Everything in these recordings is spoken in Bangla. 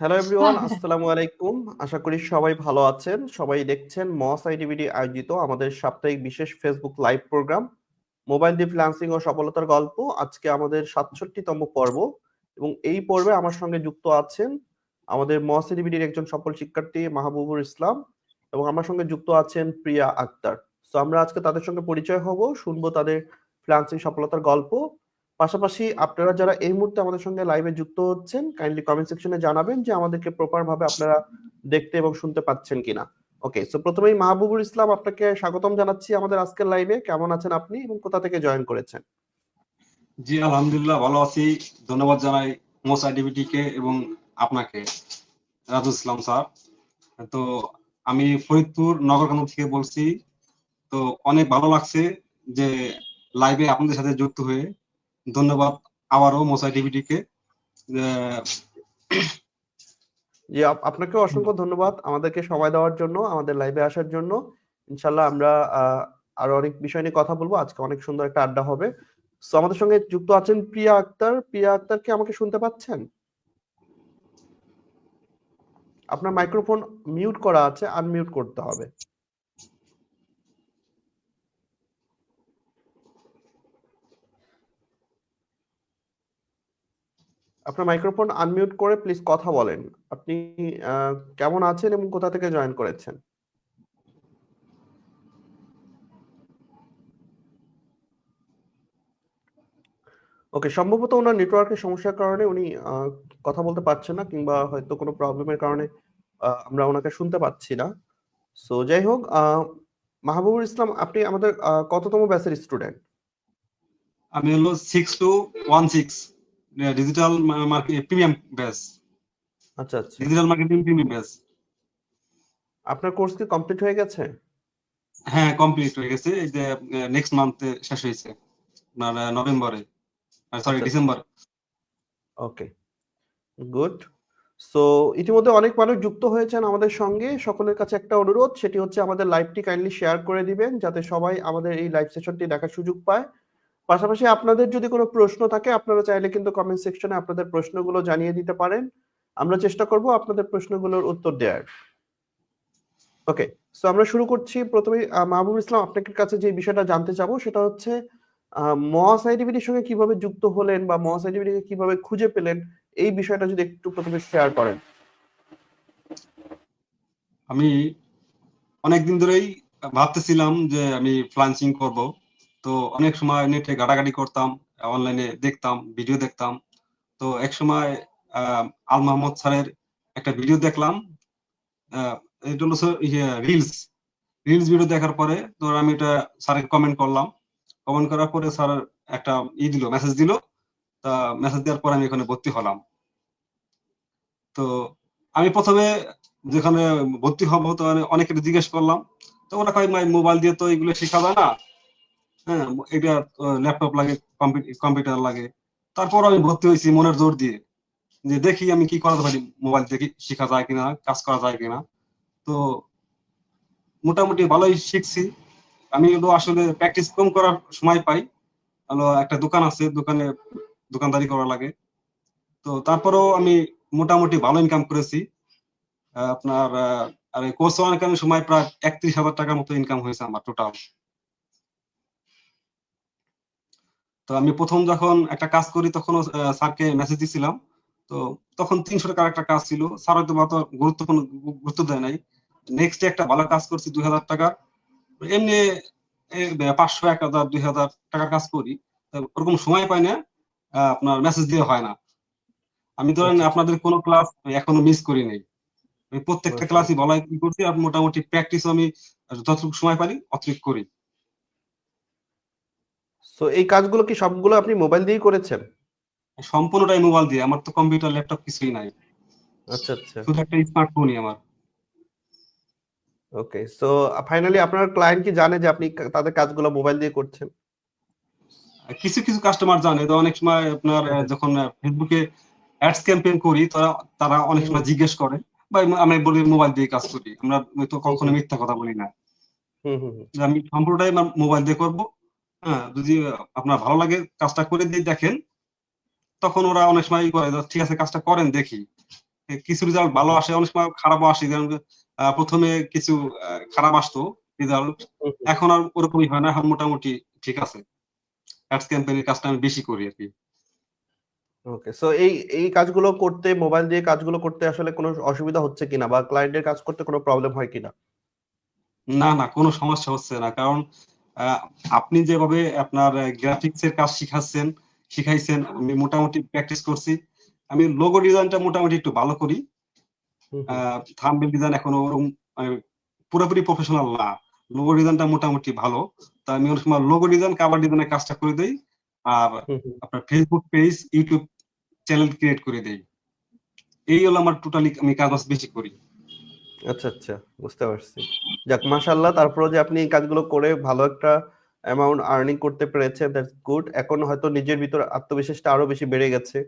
হ্যালো এভরিওয়ান, আসসালামু আলাইকুম। আশা করি সবাই ভালো আছেন। সবাই দেখছেন মস আইডিবিডি আয়োজিত আমাদের সাপ্তাহিক বিশেষ ফেসবুক লাইভ প্রোগ্রাম মোবাইল দিয়ে ফ্রিল্যান্সিং ও সফলতার গল্প। আজকে আমাদের ৬৭তম পর্ব এবং এই পর্বে আমার সঙ্গে যুক্ত আছেন আমাদের মস আইডিবিডির একজন সফল শিক্ষার্থী মাহবুবুর ইসলাম এবং আমার সঙ্গে যুক্ত আছেন প্রিয়া আক্তার। সো আমরা আজকে তাদের সঙ্গে পরিচয় হব, শুনবো তাদের ফ্রিল্যান্সিং সফলতার গল্প। পাশাপাশি আপনারা যারা এই মুহূর্তে আমাদের সঙ্গে লাইভে যুক্ত হচ্ছেন, কাইন্ডলি কমেন্ট সেকশনে জানাবেন যে আমাদেরকে প্রপার ভাবে আপনারা দেখতে এবং শুনতে পাচ্ছেন কিনা। ওকে, সো প্রথমেই মাহবুবুর ইসলাম, আপনাকে স্বাগতম জানাচ্ছি আমাদের আজকের লাইভে। কেমন আছেন আপনি এবং কোথা থেকে জয়েন করেছেন? জি আলহামদুলিল্লাহ ভালো আছি। ধন্যবাদ জানাই মোস আইডিবিটি কে এবং আপনাকে, রাজু ইসলাম স্যার। তো আমি ফরিদপুর নগরকান্দা থেকে বলছি। তো অনেক ভালো লাগছে যে লাইভে আপনাদের সাথে যুক্ত হয়ে। ধন্যবাদ আবারও মোস আইডিবিটি কে। জি, আপনাকে অসংখ্য ধন্যবাদ আমাদেরকে সময় দেওয়ার জন্য, আমাদের লাইভে আসার জন্য। ইনশাল্লাহ আমরা আরো অনেক বিষয় নিয়ে কথা বলবো। আজকে অনেক সুন্দর একটা আড্ডা হবে। সো আমাদের সঙ্গে যুক্ত আছেন প্রিয়া আক্তার। প্রিয়া আক্তার, কি আমাকে শুনতে পাচ্ছেন? আপনার মাইক্রোফোন মিউট করা আছে, আনমিউট করতে হবে। আপনার মাইক্রোফোন আনমিউট করে প্লিজ কথা বলেন। আপনি কেমন আছেন এবং কোথা থেকে জয়েন করেছেন? ওকে, সম্ভবত ওনার নেটওয়ার্কের সমস্যার কারণে উনি কথা বলতে পারছেন না, কিংবা হয়তো কোনো প্রবলেমের কারণে আমরা ওনাকে শুনতে পাচ্ছি না। সো যাই হোক, মাহবুবুর ইসলাম, আপনি আমাদের কততম ব্যাচের স্টুডেন্ট? আমি হলো 6216 ডিজিটাল মার্কেটিং প্রিমিয়াম ব্যাচ। আচ্ছা আচ্ছা, ডিজিটাল মার্কেটিং প্রিমিয়াম ব্যাচ। আপনার কোর্স কি কমপ্লিট হয়ে গেছে? হ্যাঁ, কমপ্লিট হয়ে গেছে। এই যে নেক্সট মান্থে শেষ হয়েছে, আপনার নভেম্বরে, সরি আচ্ছা আচ্ছা, ডিসেম্বর। ওকে, গুড। সো ইতিমধ্যে অনেক মানুষ যুক্ত হয়েছেন আমাদের সঙ্গে। সকলের কাছে একটা অনুরোধ, সেটি হচ্ছে আমাদের লাইভটি কাইন্ডলি শেয়ার করে দিবেন, যাতে সবাই আমাদের এই লাইভ সেশনটি দেখার সুযোগ পায়। পাশাপাশি আপনাদের যদি কোনো প্রশ্ন থাকে, আপনারা চাইলে কিন্তু কমেন্ট সেকশনে আপনাদের প্রশ্নগুলো জানিয়ে দিতে পারেন। আমরা চেষ্টা করব আপনাদের প্রশ্নগুলোর উত্তর দেওয়ার। ওকে, সো আমরা শুরু করছি। প্রথমে মাহবুব ইসলাম, আপনার কাছে যে বিষয়টা জানতে চাবো সেটা হচ্ছে মহাস আইডিবিটির সঙ্গে কিভাবে যুক্ত হলেন বা মহাস আইডিবিটিকে কিভাবে খুঁজে পেলেন, এই বিষয়টা যদি একটু প্রথমে শেয়ার করেন। আমি অনেকদিন ধরেই ভাবতেছিলাম যে আমি ফ্রিল্যান্সিং করব। তো অনেক সময় নেটে ঘাটাঘাটি করতাম, অনলাইনে দেখতাম, ভিডিও দেখতাম। তো এক সময় আল মাহমুদ স্যারের একটা ভিডিও দেখলাম। আহ, এটা হলো রিলস রিলস ভিডিও দেখার পরে তো আমি এটা স্যারকে কমেন্ট করলাম। কমেন্ট করার পরে স্যার একটা মেসেজ দিল। তা মেসেজ দেওয়ার পর আমি এখানে ভর্তি হলাম। তো আমি প্রথমে যেখানে ভর্তি হবো তো অনেকে জিজ্ঞেস করলাম। তো ওরা কয় মোবাইল দিয়ে তো এগুলো শেখা যায় না। হ্যাঁ, এটা ল্যাপটপ লাগে, কম্পিউটার লাগে। তারপর আমি ভর্তি হয়েছি মনের জোর দিয়ে, যে দেখি আমি কি করা পারি, মোবাইল থেকে শেখা যায় কিনা, কাজ করা যায় কিনা। তো মোটামুটি ভালোই শিখছি। আমি হলো আসলে প্র্যাকটিস কম করার সময় পাই। হলো একটা দোকান আছে, দোকানে দোকানদারি করা লাগে। তো তারপরেও আমি মোটামুটি ভালো ইনকাম করেছি। আপনার আর এই কোর্স চলাকালীন সময় প্রায় 31,000 টাকার মতো ইনকাম হয়েছে আমার টোটাল। তো আমি প্রথম যখন একটা কাজ করি তখন স্যারকে মেসেজ দিছিলাম। তো তখন 300 টাকার একটা কাজ ছিল, স্যার হয়তো অত গুরুত্ব দেয় নাই। নেক্সট একটা ভালো কাজ করছি 2,000 টাকা। এমনি 500, 1,000, 2,000 টাকার কাজ করি। তো ওরকম সময় পাই না, আপনার মেসেজ দিয়ে হয় না। আমি ধরেন আচ্ছা আচ্ছা, আপনাদের কোনো ক্লাস এখনো মিস করি নাই। আমি প্রত্যেকটা ক্লাসই মাশাআল্লাহ। ভালোই করছি, আর মোটামুটি প্র্যাকটিস আমি যতটুকু সময় পারি অতটুকু করি। সো এই কাজগুলো কি সবগুলো আপনি মোবাইল দিয়েই করেছেন? সম্পূর্ণটাই মোবাইল দিয়ে, আমার তো কম্পিউটার ল্যাপটপ কিছুই নাই। আচ্ছা আচ্ছা, শুধু একটা স্মার্টফোনই আমার। ওকে। সো ফাইনালি আপনার ক্লায়েন্ট কি জানে যে আপনি তাদের কাজগুলো মোবাইল দিয়ে করছেন? আর কিছু কিছু কাস্টমার জানে। তো অনেক সময় আপনার হ্যাঁ হ্যাঁ, যখন ফেসবুকে অ্যাডস ক্যাম্পেইন করি, তারা তারা অনেক হুম হুম সময় জিজ্ঞেস করে, বা আমি বলি মোবাইল দিয়ে কাজ করি। আমরা তো হুম কখনো হুম মিথ্যা কথা বলি না, হুম হুম হুম। যে আমি সম্পূর্ণটাই আমার মোবাইল দিয়ে করব। হ্যাঁ, যদি আপনার ভালো লাগে কাজটা করে দিয়ে দেখেন, তখন ওরা অনেক সময় করে, ঠিক আছে কাজটা করেন দেখি। কিছু রেজাল্ট ভালো আসে, অনেক সময় খারাপও আসে। যেমন প্রথমে কিছু খারাপ আসতো রেজাল্ট, এখন আর ওরকমই হয় না, এখন মোটামুটি ঠিক আছে। অ্যাডস ক্যাম্পেইনের কাজটা আমি বেশি করি আর কি। ওকে, সো এই এই কাজগুলো করতে, মোবাইল দিয়ে কাজগুলো করতে আসলে কোনো অসুবিধা হচ্ছে কিনা, বা ক্লায়েন্টের কাজ করতে কোনো প্রবলেম হয় কিনা? না, না, কোনো সমস্যা হচ্ছে না। কারণ আ আপনি যেভাবে আপনার গ্রাফিক্স এর কাজ শিখাইছেন, আমি মোটামুটি প্র্যাকটিস করছি। আমি লোগো ডিজাইনটা মোটামুটি একটু ভালো করি। হুম, আ হুম, থাম্বনেল ডিজাইন এখনো ওরকম মানে পুরোপুরি প্রফেশনাল না। লোগো ডিজাইনটা মোটামুটি ভালো। তো আমি অনেক সময় লোগো ডিজাইন, কভার ডিজাইনের কাজটা করে দেই। আর হুম, হুম। আপনার Facebook page, YouTube channel create করে দেই। এই হলো আমার টোটালি, আমি কাজ বেশি করি। আচ্ছা, আচ্ছা, বুঝতে পারছি। যাক, মাশাআল্লাহ, তারপরেও যে আপনি এই কাজগুলো করে ভালো একটা অ্যামাউন্ট আর্নিং করতে পেরেছেন, দ্যাটস গুড। এখন হয়তো নিজের ভিতর আত্মবিশ্বাসটা আরো বেশি বেড়ে গেছে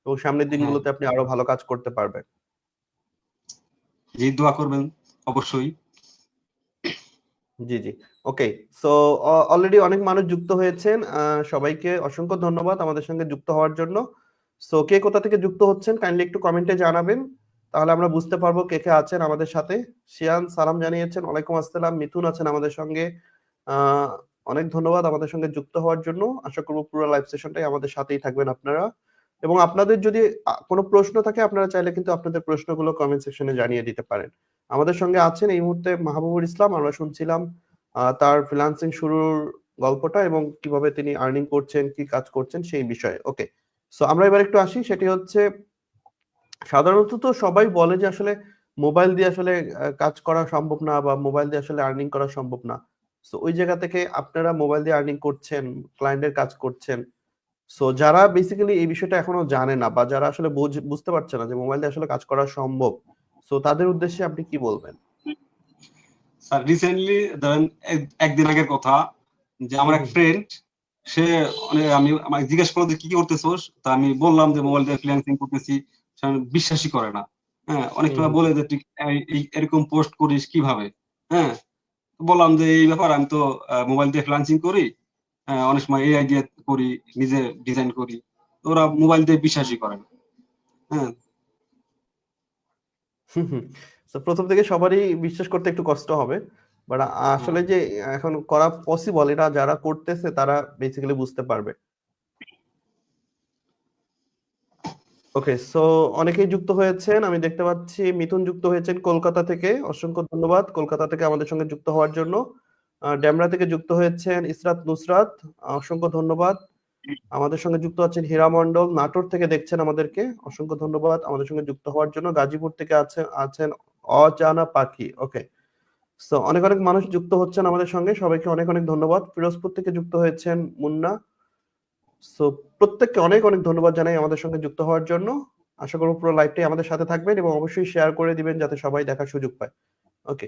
এবং সামনের হ্যাঁ, দিনগুলোতে আপনি আরো ভালো কাজ করতে পারবেন। জি, দোয়া করবেন অবশ্যই। জি, জি। ওকে। সো অলরেডি অনেক মানুষ যুক্ত হয়েছেন। সবাইকে অসংখ্য ধন্যবাদ আমাদের সঙ্গে যুক্ত হওয়ার জন্য। সো কে কোথা থেকে যুক্ত হচ্ছেন কাইন্ডলি একটু কমেন্টে জানাবেন। তাহলে আমরা বুঝতে পারবো কে, কে আছেন আমাদের সাথে। শিয়ান সালাম জানিয়েছেন। ওয়ালাইকুম আসসালাম। মিথুন আছেন আমাদের সঙ্গে। আ অনেক ধন্যবাদ আমাদের সঙ্গে যুক্ত হওয়ার জন্য। আশা করব পুরো লাইভ সেশনটাই আমাদের সাথেই থাকবেন আপনারা। এবং আপনাদের যদি কোনো প্রশ্ন থাকে, আপনারা চাইলে কিন্তু আপনাদের প্রশ্নগুলো কমেন্ট সেকশনে জানিয়ে দিতে পারেন। আমাদের সঙ্গে আছেন এই মুহূর্তে মাহবুবুর ইসলাম। আমরা শুনছিলাম তার ফ্রিল্যান্সিং শুরুর গল্পটা এবং কিভাবে তিনি আর্নিং করছেন, কি কাজ করছেন সেই বিষয়ে। ওকে। সো আমরা এবার একটু আসি, সেটি হচ্ছে সাধারণত তো সবাই বলে যে আসলে মোবাইল দিয়ে আসলে কাজ করা সম্ভব না, বা মোবাইল দিয়ে আসলে আর্নিং করা সম্ভব না। সো ওই জায়গা থেকে আপনারা মোবাইল দিয়ে আর্নিং করছেন, ক্লায়েন্টের কাজ করছেন। সো যারা বেসিক্যালি এই বিষয়টা এখনো জানে না, বা যারা আসলে বুঝতে পারছে না যে মোবাইল দিয়ে আসলে কাজ করা সম্ভব, সো তাদের উদ্দেশ্যে আপনি কি বলবেন? স্যার রিসেন্টলি ধরেন একদিন আগের কথা, যে হুম, আমার এক হুম, ফ্রেন্ড, সে আমি আমাকে জিজ্ঞেস করলো যে কি কি করতেছোস, তা আমি বললাম যে মোবাইল দিয়ে ফ্রিল্যান্সিং করতেছি। সে আমি বিশ্বাসই করে না। হ্যাঁ, অনেক হুম, সময় হুম, বলে যে তুই এরকম পোস্ট করিস কিভাবে। হ্যাঁ, বললাম যে এই ব্যাপার, আমি তো মোবাইল দিয়ে ফ্রিল্যান্সিং করি। হ্যাঁ, অনেক সময় এআই দিয়ে করি, নিজে ডিজাইন করি। তো ওরা মোবাইল দিয়ে বিশ্বাসই করে না। হ্যাঁ, হুম, হুম। তো প্রথম থেকে সবারই বিশ্বাস করতে একটু কষ্ট হবে, বাট হ্যাঁ, আসলে যে এখন করা পসিবল, এটা যারা করতেছে তারা বেসিক্যালি বুঝতে পারবে। ওকে, সো অনেকেই যুক্ত হয়েছেন আমি দেখতে পাচ্ছি। মিথুন যুক্ত হয়েছেন কলকাতা থেকে, অসংখ্য ধন্যবাদ কলকাতা থেকে আমাদের সঙ্গে যুক্ত হওয়ার জন্য। ডেমরা থেকে যুক্ত হয়েছেন ইসরাত নুসরাত, অসংখ্য ধন্যবাদ। আমাদের সঙ্গে যুক্ত আছেন হীরা মণ্ডল, নাটোর থেকে দেখছেন আমাদেরকে, অসংখ্য ধন্যবাদ আমাদের সঙ্গে যুক্ত হওয়ার জন্য। গাজীপুর থেকে আছেন অজানা পাখি। ওকে, সো অনেক অনেক মানুষ যুক্ত হচ্ছেন আমাদের সঙ্গে, সবাইকে অনেক অনেক ধন্যবাদ। ফিরোজপুর থেকে যুক্ত হয়েছেন মুন্না। সো প্রত্যেককে অনেক অনেক ধন্যবাদ জানাই আমাদের সঙ্গে যুক্ত হওয়ার জন্য। আশা করব পুরো লাইভটাই আমাদের সাথে থাকবেন এবং অবশ্যই শেয়ার করে দিবেন যাতে সবাই দেখার সুযোগ পায়। ওকে,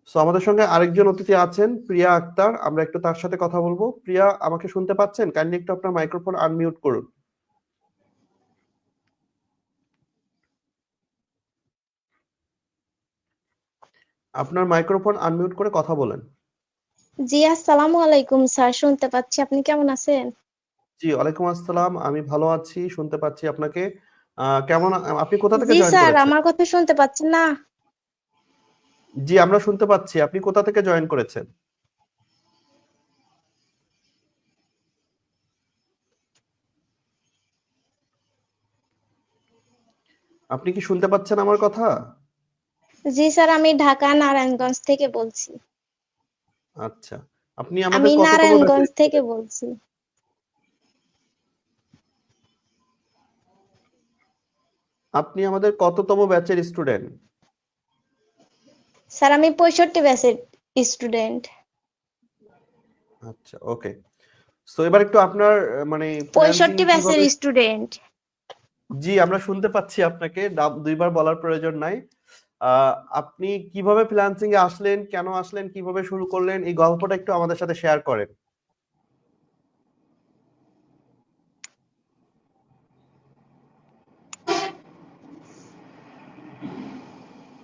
সো আমাদের সঙ্গে আরেকজন অতিথি আছেন, প্রিয়া আক্তার। আমরা একটু তার সাথে কথা বলবো। প্রিয়া, আমাকে শুনতে পাচ্ছেন? কাইন্ডলি একটু আপনার মাইক্রোফোন আনমিউট করুন। আপনার মাইক্রোফোন আনমিউট করে কথা বলেন। জি, আসসালামু আলাইকুম স্যার, শুনতে পাচ্ছি। আপনি কেমন আছেন? জি, ওয়ালাইকুম আসসালাম। আমি ভালো আছি, শুনতে পাচ্ছি আপনাকে। কেমন আপনি কোথা থেকে জি জয়েন স্যার, করেছেন? আমার কথা শুনতে পাচ্ছেন না? জি, আমরা শুনতে পাচ্ছি। আপনি কোথা থেকে জয়েন করেছেন? আপনি কি শুনতে পাচ্ছেন আমার কথা? জি স্যার, আমি ঢাকা নারায়ণগঞ্জ থেকে বলছি। আচ্ছা। আপনি আমাদের আমি কততম ব্যাচের নারায়ণগঞ্জ থেকে স্টুডেন্ট? বলছি। আপনি আমাদের কততম ব্যাচের স্টুডেন্ট? স্যার, আমি 65 ব্যাচের স্টুডেন্ট। আচ্ছা, ওকে। সো এবার একটু আপনার মানে ফ্রিল্যান্সিং 65 ব্যাচের কিভাবে। স্টুডেন্ট। জি, আমরা শুনতে পাচ্ছি আপনাকে। নাম ২ বার বলার প্রয়োজন নাই। আ আপনি কিভাবে ফ্রিল্যান্সিং এ আসলেন, কেন আসলেন, কিভাবে শুরু করলেন, এই গল্পটা একটু আমাদের সাথে শেয়ার করেন।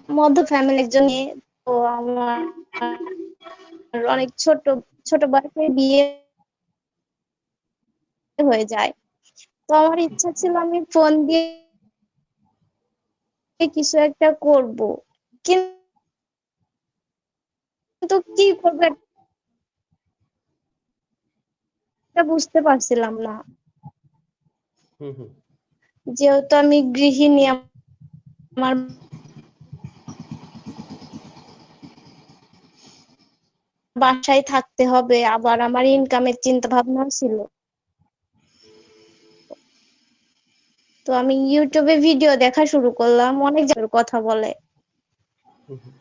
মধ্য ফ্যামিলির একজন মেয়ে। তো আমার অনেক ছোট ছোট বয়সে বিয়ে হয়ে যায়। তো আমার ইচ্ছা ছিল আমি ফোন দিয়ে কিছু একটা করব, কিন্তু কি করবো একটা বুঝতে পারছিলাম না। হুম হুম যেহেতু আমি গৃহিণী, আমার বাসায় থাকতে হবে, আবার আমার ইনকামের চিন্তা ভাবনা ছিল। তো আমি ইউটিউবে ভিডিও দেখা শুরু করলাম, অনেক জনের কথা বলে। হুম হুম।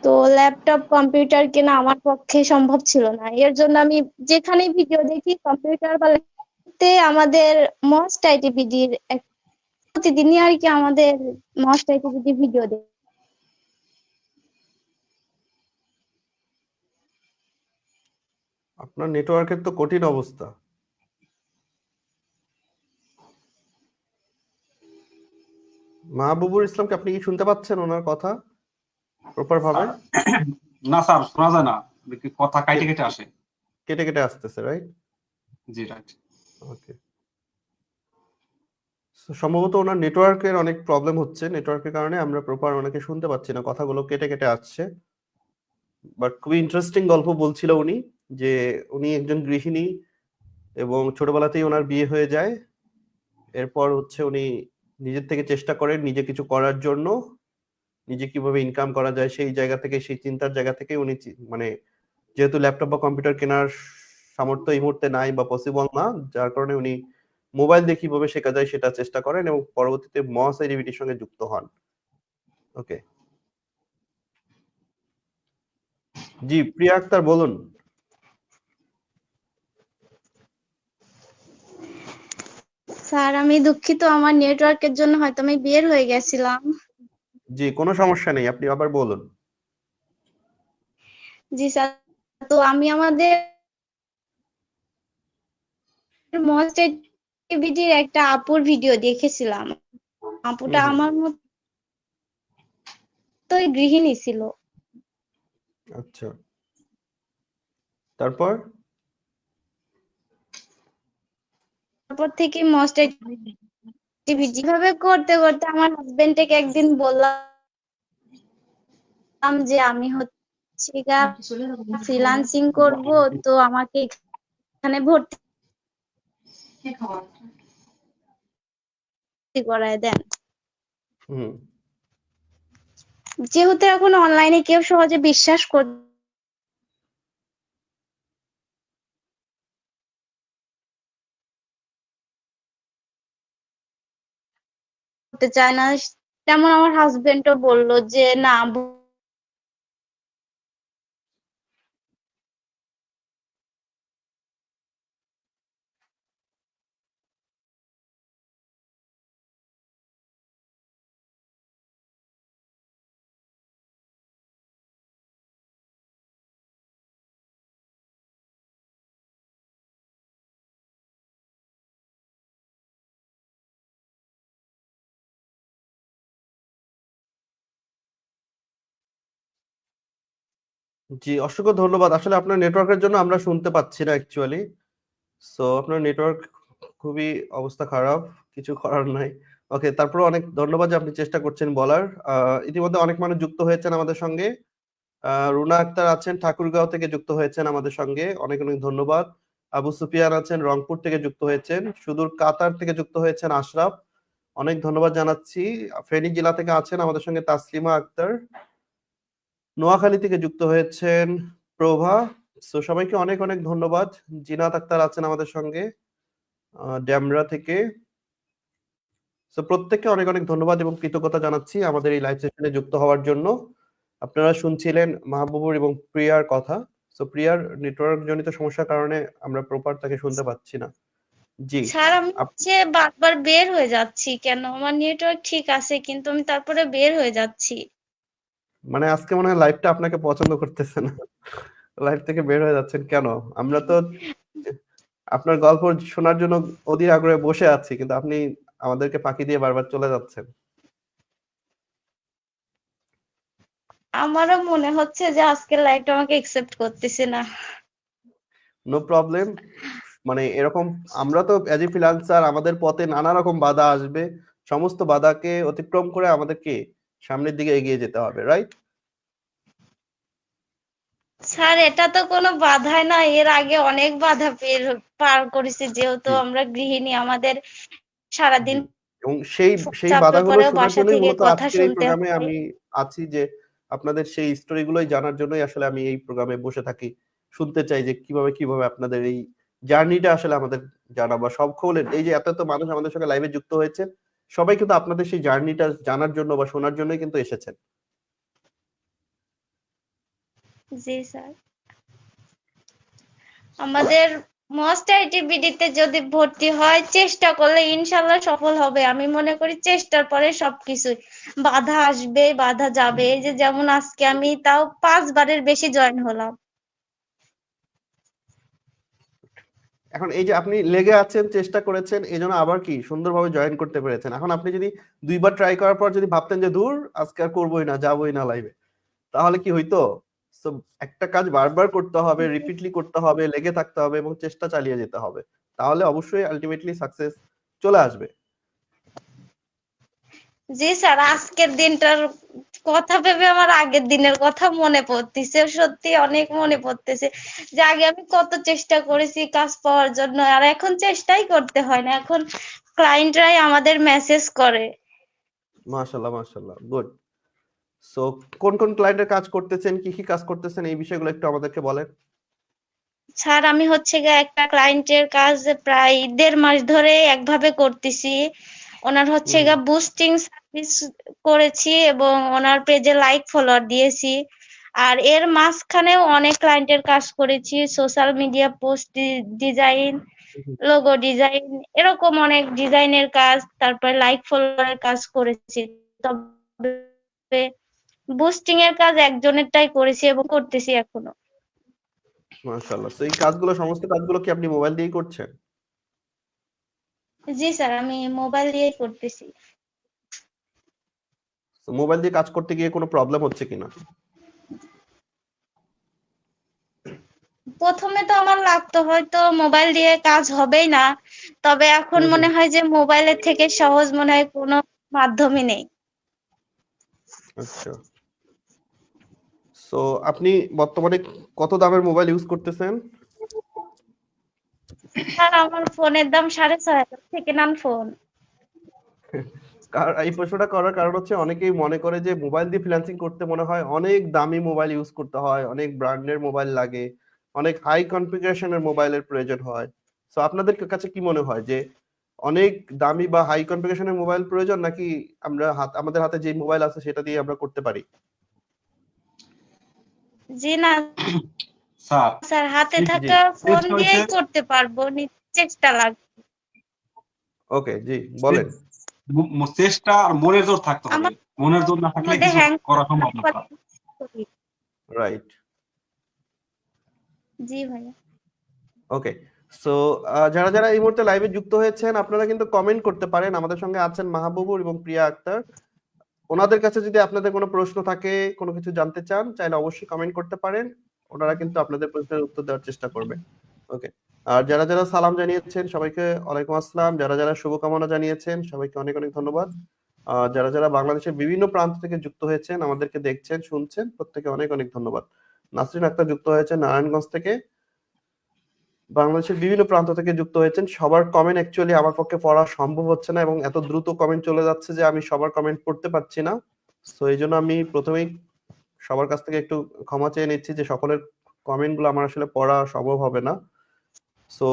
তো ল্যাপটপ কম্পিউটার কেনা আমার পক্ষে সম্ভব ছিল না, এর জন্য আমি যেখানে ভিডিও দেখি কম্পিউটার বা ল্যাপটপে আমাদের মস্ট আইটিভিডির প্রতিদিনই আর কি আমাদের মস্ট আইটিভিডি ভিডিও দেখি। আপনার নেটওয়ার্কের তো কঠিন অবস্থা। মাহবুবুর ইসলামকে আপনি কি শুনতে পাচ্ছেন ওনার কথা প্রপার ভাবে? স্যার, না স্যার, শোনা যায় না, কথা কাইটে কে- কেটে আসে। কেটে কেটে আসতেছে, রাইট? জি, রাইট। ওকে। সম্ভবত ওনার নেটওয়ার্কের অনেক প্রবলেম হচ্ছে, নেটওয়ার্কের কারণে আমরা প্রপার ওনাকে শুনতে পাচ্ছি না, কথাগুলো কেটে কেটে আসছে। বাট খুবই ইন্টারেস্টিং গল্প বলছিল উনি, যে উনি একজন গৃহিণী এবং ছোটবেলাতেই ওনার বিয়ে হয়ে যায়। এরপর হচ্ছে উনি নিজের থেকে চেষ্টা করেন নিজে কিছু করার জন্য, নিজে কিভাবে ইনকাম করা যায় সেই জায়গা থেকে, সেই চিন্তার জায়গা থেকে উনি মানে যেহেতু ল্যাপটপ বা কম্পিউটার কেনার সামর্থ্য এই মুহূর্তে নাই বা পসিবল না, যার কারণে উনি মোবাইল দিয়ে কিভাবে শেখা যায় সেটা চেষ্টা করেন এবং পরবর্তীতে মস এডিবিটির সঙ্গে যুক্ত হন। ওকে। জি, প্রিয়া আক্তার বলুন। স্যার, আমি দুঃখিত, আমার নেটওয়ার্কের জন্য হয়তো আমি বের হয়ে গেছিলাম। জি, কোনো সমস্যা নেই, আপনি আবার বলুন। জি স্যার, তো আমি আমাদের মস্ট আইটিভিডির একটা আপুর ভিডিও দেখেছিলাম। হুম আপুটা হুম। আমার মতোই গৃহিণী ছিল। আচ্ছা, তারপর? তারপর থেকে মস্ট আইটিভিডি ভাবে করতে করতে আমার হাজবেন্ডকে একদিন বললাম যে আমি হচ্ছে ফ্রিল্যান্সিং করব, তো আমাকে এখানে ভর্তি করায় দেন। হুম। যেহেতু এখন অনলাইনে কেউ সহজে বিশ্বাস করতে চায় না, তেমন আমার হাজবেন্ডও বলল যে না, জি, অসংখ্য ধন্যবাদ। আসলে আপনার নেটওয়ার্কের জন্য আমরা শুনতে পাচ্ছি না অ্যাকচুয়ালি। সো আপনার নেটওয়ার্ক খুবই অবস্থা খারাপ, কিছু করার নাই। ওকে, তারপরে অনেক ধন্যবাদ যে আপনি চেষ্টা করছেন বলার। ইতিমধ্যে অনেক মানুষ যুক্ত হয়েছেন আমাদের সঙ্গে। রুনা আক্তার আছেন ঠাকুরগাঁও থেকে যুক্ত হয়েছেন আমাদের সঙ্গে, অনেক অনেক ধন্যবাদ। আবু সুফিয়ান আছেন রংপুর থেকে যুক্ত হয়েছেন, সুদূর কাতার থেকে যুক্ত হয়েছেন আশরাফ, অনেক ধন্যবাদ জানাচ্ছি। ফেনী জেলা থেকে আছেন আমাদের সঙ্গে তাসলিমা আক্তার, নোয়াখালী থেকে যুক্ত হয়েছেন প্রভা। তো সবাইকে অনেক অনেক ধন্যবাদ। জিনাত আক্তার আছেন আমাদের সঙ্গে ড্যামরা থেকে। তো প্রত্যেককে অনেক অনেক ধন্যবাদ এবং কৃতজ্ঞতা জানাচ্ছি আমাদের এই লাইভ সেশনে যুক্ত হওয়ার জন্য। আপনারা শুনছিলেন মাহবুবুর এবং প্রিয়ার কথা। তো প্রিয়ার নেটওয়ার্ক জনিত সমস্যার কারণে আমরা প্রপার তাকে শুনতে পাচ্ছি না। জি। স্যার আমি হচ্ছে বারবার বের হয়ে যাচ্ছি কেন? আমার নেটওয়ার্ক ঠিক আছে, কিন্তু আমি তারপরে বের হয়ে যাচ্ছি। মানে আজকে মনে হয় লাইভটা আপনাকে পছন্দ করতেছে না, লাইভ থেকে বের হয়ে যাচ্ছেন কেন? আমরা তো আপনার গল্প শোনার জন্য অধীর আগ্রহে বসে আছি, কিন্তু আপনি আমাদেরকে ফাঁকি দিয়ে বারবার চলে যাচ্ছেন। আমারও মনে হচ্ছে যে আজকের লাইভটা আমাকে একসেপ্ট করতেছে না। No problem. মানে এরকম আমরা তো অ্যাজ এ ফ্রিল্যান্সার আমাদের পথে নানা রকম বাধা আসবে, সমস্ত বাধাকে অতিক্রম করে আমাদেরকে সামনের দিকে এগিয়ে যেতে হবে, রাইট? স্যার এটা তো কোনো বাধাই না, এর আগে অনেক বাধা পার করেছি, যেহেতু জি, আমরা গৃহিণী, আমাদের জি। সারাদিন এবং সেই সেই চাপে বাধাগুলো পড়েও শোনার বাসা জন্যই থেকে মূলত কথা আজকের এই শুনতে প্রোগ্রামে হয়। আমি আছি, যে আপনাদের সেই স্টোরিগুলোই জানার জন্যই আসলে আমি এই প্রোগ্রামে বসে থাকি। শুনতে চাই যে কিভাবে আপনাদের এই জার্নিটা আসলে আমাদের জানাবা। সকলের এই যে এত মানুষ আমাদের সঙ্গে লাইভে যুক্ত হয়েছে, সবাই কিন্তু আপনাদের সেই জার্নিটা জানার জন্য বা শোনার জন্যই কিন্তু এসেছেন। জি স্যার, আমাদের মস্ট আইটিবিডিতে যদি ভর্তি হয়, চেষ্টা করলে ইনশাল্লাহ সফল হবে। আমি মনে করি চেষ্টার পরে সবকিছুই। বাধা আসবে, বাধা যাবে। এই যে যেমন আজকে আমি তাও 5 বারের বেশি জয়েন হলাম। এখন এই যে আপনি লেগে আছেন, চেষ্টা করেছেন, এজন্য আবার কি সুন্দরভাবে জয়েন করতে পেরেছেন। এখন আপনি যদি 2 বার ট্রাই করার পর যদি ভাবতেন যে দূর আজকে আর করবোই না, যাবোই না লাইভে, তাহলে কি হইতো? সো একটা কাজ বারবার করতে হবে, রিপিটলি করতে হবে, লেগে থাকতে হবে এবং চেষ্টা চালিয়ে যেতে হবে। তাহলে অবশ্যই আলটিমেটলি সাকসেস চলে আসবে। জি স্যার, আজকের দিনটার কথা ভেবে আমার আগের দিনের কথা মনে পড়তেছে, সত্যি অনেক মনে পড়তেছে যে আগে আমি কত চেষ্টা করেছি কাজ পাওয়ার জন্য, আর এখন চেষ্টাই করতে হয় না, এখন ক্লায়েন্টরাই আমাদের মেসেজ করে। মাশাআল্লাহ, মাশাআল্লাহ, গুড। সো কোন ক্লায়েন্টের কাজ করতেছেন, কি কাজ করতেছেন, এই বিষয়গুলো একটু আমাদেরকে বলেন। স্যার আমি হচ্ছে গিয়ে একটা ক্লায়েন্টের কাজ প্রায় 1.5 মাস ধরে একভাবে করতেছি। ওনার হচ্ছে হুম, গিয়ে বুস্টিং সার্ভিস করেছি এবং ওনার পেজে লাইক ফলোয়ার দিয়েছি। আর এর মাঝখানেও অনেক ক্লায়েন্টের কাজ করেছি, সোশ্যাল মিডিয়া পোস্ট ডিজাইন, হুম। লোগো ডিজাইন, এরকম অনেক ডিজাইনের কাজ, তারপরে লাইক ফলোয়ারের কাজ করেছি। তবে বুস্টিং এর কাজ একজনেরটাই করেছি এবং করতেছি এখনো। মাশাআল্লাহ। সো এই কাজগুলো, সমস্ত কাজগুলো কি আপনি মোবাইল দিয়েই করছেন? জি স্যার, আমি মোবাইল দিয়েই করতেছি। তো মোবাইল দিয়ে কাজ করতে গিয়ে কোনো প্রবলেম হচ্ছে কিনা? প্রথমে তো আমার লাগতো হয়তো মোবাইল দিয়ে কাজ হবেই না, তবে এখন হুম, হুম। মনে হয় যে মোবাইলের থেকে সহজ মনে হয় কোনো মাধ্যমই নেই। আচ্ছা। সো আপনি বর্তমানে কত দামের মোবাইল ইউজ করতেছেন? স্যার আমার ফোনের দাম 6,500, সেকেন্ড হ্যান্ড ফোন। এই প্রশ্নটা করার কারণ হচ্ছে অনেকেই মনে করে যে মোবাইল দিয়ে ফ্রিল্যান্সিং করতে মনে হয় অনেক দামি মোবাইল ইউজ করতে হয়, অনেক ব্র্যান্ডের মোবাইল লাগে, অনেক হাই কনফিগারেশনের মোবাইলের প্রয়োজন হয়। সো আপনাদের কাছে কি মনে হয় যে অনেক দামি বা হাই কনফিগারেশনের মোবাইল প্রয়োজন, নাকি আমরা আমাদের হাতে যে মোবাইল আছে সেটা দিয়ে আমরা করতে পারি? জি না স্যার স্যার, হাতে জি, থাকা ফোন চেষ্টা হয়েছে দিয়েই করতে পারবো, চেষ্টা লাগবে। ওকে, জি, বলেন। চেষ্টা আর মনের জোর থাকতে হবে। আমার মনের জোর না থাকলে মধ্যে কিছু হ্যাং করা সম্ভব না স্যার। রাইট। জি ভাইয়া। ওকে। সো যারা এই মুহূর্তে লাইভে যুক্ত হয়েছেন, আপনারা কিন্তু কমেন্ট করতে পারেন। আমাদের সঙ্গে আছেন মাহবুবুর এবং প্রিয়া আক্তার। ওনাদের কাছে যদি আপনাদের কোনো প্রশ্ন থাকে, কোনো কিছু জানতে চান, চাইলে অবশ্যই কমেন্ট করতে পারেন। ওনারা কিন্তু আপনাদের প্রশ্নের উত্তর দেওয়ার চেষ্টা করবে। ওকে। আর যারা সালাম জানিয়েছেন সবাইকে ওয়ালাইকুম আসসালাম। যারা শুভকামনা জানিয়েছেন সবাইকে অনেক ধন্যবাদ। যারা বাংলাদেশের বিভিন্ন প্রান্ত থেকে যুক্ত হয়েছেন, আমাদেরকে দেখছেন, শুনছেন, প্রত্যেকে অনেক ধন্যবাদ। নাসরিন আক্তার যুক্ত হয়েছেন নারায়ণগঞ্জ থেকে। বাংলাদেশের বিভিন্ন প্রান্ত থেকে যুক্ত হয়েছেন। সবার কমেন্ট অ্যাকচুয়ালি আমার পক্ষে পড়া সম্ভব হচ্ছে না এবং এত দ্রুত কমেন্ট চলে যাচ্ছে যে আমি সবার কমেন্ট পড়তে পারছি না। সো এইজন্য আমি প্রথমেই সবার কাছ থেকে একটু ক্ষমা চেয়ে নিচ্ছি যে সকলের কমেন্ট গুলো আমার আসলে পড়া সম্ভব হবে না। সো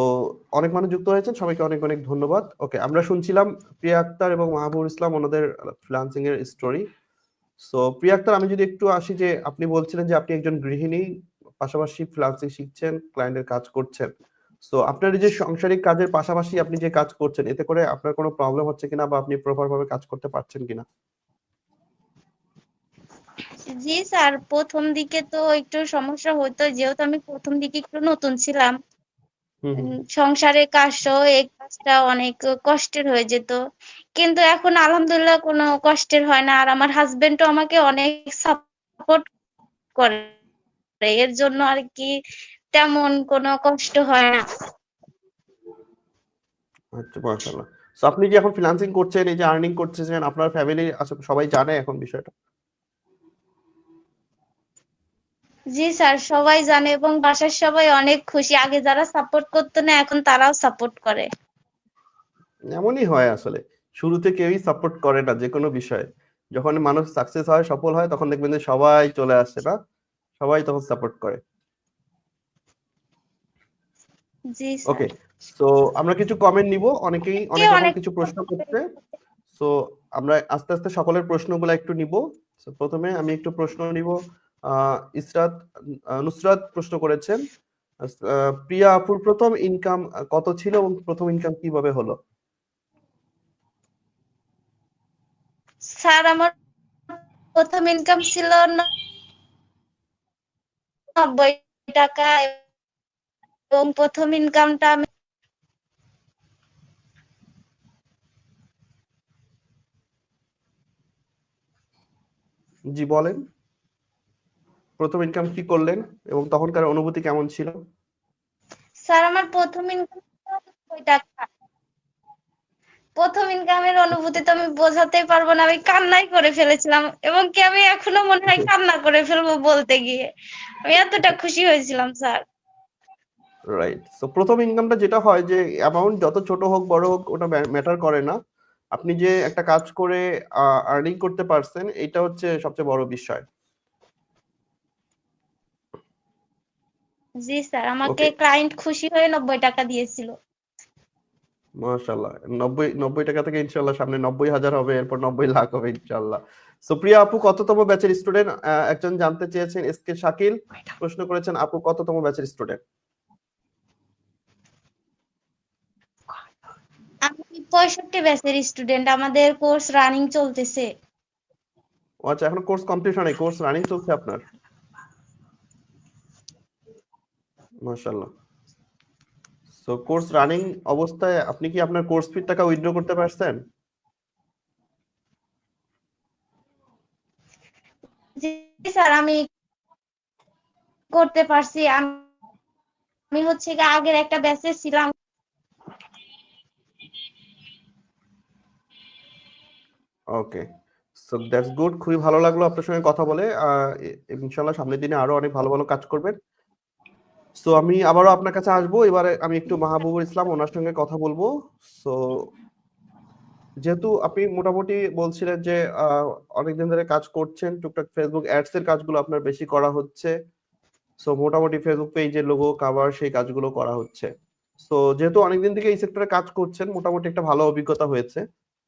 অনেক মানুষ যুক্ত হয়েছেন, সবাইকে অনেক ধন্যবাদ। ওকে, আমরা শুনছিলাম প্রিয়া আক্তার এবং মাহবুব ইসলাম ওনাদের ফ্রিল্যান্সিং এর স্টোরি। সো প্রিয়া আক্তার, আমি যদি একটু আসি, যে আপনি বলছিলেন যে আপনি একজন গৃহিণী, পাশাপাশি ফ্রিল্যান্সিং শিখছেন, ক্লায়েন্টের কাজ করছেন। সো আপনার এই যে সাংসারিক কাজের পাশাপাশি আপনি যে কাজ করছেন, এতে করে আপনার কোনো প্রবলেম হচ্ছে কিনা বা আপনি প্রপার ভাবে কাজ করতে পারছেন কিনা? জি স্যার, প্রথম দিকে তো একটু সমস্যা হতো, যেহেতু আমি প্রথম দিকে একটু নতুন ছিলাম। হুম। সংসারের কাজ সহ এই কাজটা অনেক কষ্টের হয়ে যেত, কিন্তু এখন আলহামদুলিল্লাহ কোনো কষ্টের হয় না। আর আমার হাজবেন্ডও আমাকে অনেক সাপোর্ট করে, এর জন্য আর কি তেমন কোনো কষ্ট হয় না। আচ্ছা, মাশাআল্লাহ। সো আপনি যে এখন ফ্রিল্যান্সিং করছেন, এই যে আর্নিং করতেছেন, আপনার ফ্যামিলি সবাই জানে এখন বিষয়টা? জি স্যার, সবাই জানে এবং বাসার সবাই অনেক খুশি। আগে যারা সাপোর্ট করতো না এখন তারাও সাপোর্ট করে। এমনই হয় আসলে। শুরুতে কেউই সাপোর্ট করে না যেকোনো বিষয়ে। যখন মানুষ সাকসেস হয়, সফল হয় তখন দেখবেন যে সবাই চলে আসে না? সবাই তখন সাপোর্ট করে। জি স্যার। ওকে। সো আমরা কিছু কমেন্ট নিব। কে অনেক এখন অনেক কিছু প্রশ্ন করছে। সো আমরা আস্তে, আস্তে সকলের প্রশ্নগুলা একটু নিব। সো ১ম এ আমি একটু প্রশ্ন নিব। আ ইসরাত নুসরাত প্রশ্ন করেছেন। প্রিয়া আপুর ১ম ইনকাম কত ছিল এবং ১ম ইনকাম কিভাবে হলো? স্যার, আমার প্রথম ইনকাম ছিল ৯০ টাকা এবং প্রথম ইনকামটা আমি জি বলেন। ১ম ইনকাম কি করলেন এবং তখনকার অনুভূতি কেমন ছিল? স্যার আমার প্রথম ইনকাম ছিল ৯০ টাকা। প্রথম ইনকামের অনুভূতি তো আমি বোঝাতেই পারবো না, আমি কান্নাই করে ফেলেছিলাম এবং কি আমি এখনো মনে হয় কান্না করে ফেলবো বলতে গিয়ে, আমি এতটা খুশি হয়েছিলাম স্যার। রাইট। সো ১ম ইনকামটা যেটা হয় যে অ্যামাউন্ট যত ছোট হোক বড় হোক ওটা ম্যাটার করে না। আপনি যে একটা কাজ করে আর্নিং করতে পারছেন এটা হচ্ছে সবচেয়ে বড় বিষয়। জি স্যার, আমাকে ওকে, ক্লায়েন্ট খুশি হয়ে ৯০ টাকা দিয়েছিল। মাশাআল্লাহ। ৯০ টাকা থেকে ইনশাআল্লাহ সামনে ৯০,০০০ হবে, এরপর ৯০ লাখ হবে ইনশাআল্লাহ। সো প্রিয়া আপু কততম ব্যাচের স্টুডেন্ট? একজন জানতে চেয়েছেন এসকে শাকিল প্রশ্ন করেছেন আপু কততম ব্যাচের স্টুডেন্ট? আমি ৬৫ ব্যাচের স্টুডেন্ট, আমাদের কোর্স রানিং চলতেছে। ও আচ্ছা, এখনো কোর্স কমপ্লিট হয় নাই, কোর্স রানিং চলছে আপনার? মাশাআল্লাহ। সো কোর্স রানিং অবস্থায় আপনি কি আপনার কোর্স ফির টাকা উইথড্র করতে পারছেন? জি স্যার, আমি করতে পারছি। আমি হচ্ছে গিয়ে আগের একটা ব্যাচে ছিলাম। ওকে। So that's good. খুবই ভালো লাগলো আপনার সঙ্গে কথা বলে। ইনশাআল্লাহ সামনের দিনে আরো অনেক ভালো, ভালো কাজ করবেন। সো আমি আবারও আপনার কাছে আসবো। এবারে আমি একটু মাহবুবুল ইসলাম ওনার সঙ্গে কথা বলবো। সো যেহেতু আপনি মোটামুটি বলছিলেন যে অনেকদিন ধরে কাজ করছেন, টুকটাক ফেসবুক অ্যাডস এর কাজগুলো আপনার বেশি করা হচ্ছে। সো মোটামুটি ফেসবুক পেজের লোগো, কভার সেই কাজগুলো করা হচ্ছে। সো যেহেতু অনেকদিন থেকে এই সেক্টরে কাজ করছেন, মোটামুটি একটা ভালো অভিজ্ঞতা হয়েছে।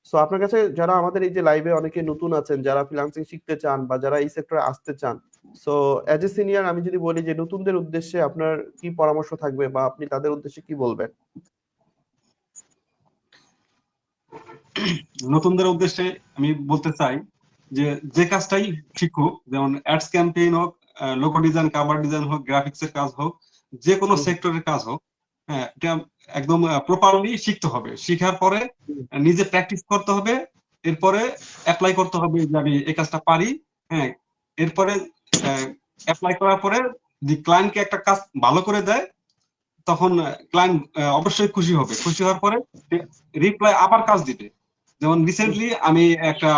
সো আপনার কাছে যারা আমাদের এই যে লাইভে অনেকে নতুন আছেন, যারা ফ্রিল্যান্সিং শিখতে চান বা যারা এই সেক্টরে আসতে চান, সো অ্যাজ এ সিনিয়র আমি যদি বলি যে নতুনদের উদ্দেশ্যে আপনার কি পরামর্শ থাকবে বা আপনি তাদের উদ্দেশ্যে কি বলবেন? নতুনদের উদ্দেশ্যে আমি বলতে চাই যে যে কাজটাই শিখুক, যেমন অ্যাডস ক্যাম্পেইন হোক, লোগো ডিজাইন, কাভার ডিজাইন হোক, গ্রাফিক্স এর কাজ হোক, যে কোনো হুম, সেক্টরের কাজ হোক, হ্যাঁ, এটা একদম প্রপারলি শিখতে হবে। শিখার পরে হুম, নিজে প্র্যাকটিস করতে হবে। এরপরে অ্যাপ্লাই করতে হবে যে আমি এই কাজটা পারি। হ্যাঁ, এরপরে অ্যাপ্লাই করার পরে যদি ক্লায়েন্টকে একটা কাজ ভালো করে দেয়, তখন ক্লায়েন্ট অবশ্যই খুশি হবে। খুশি হওয়ার পরে রিপ্লাই আবার কাজ দিবে। যেমন হুম, রিসেন্টলি আমি একটা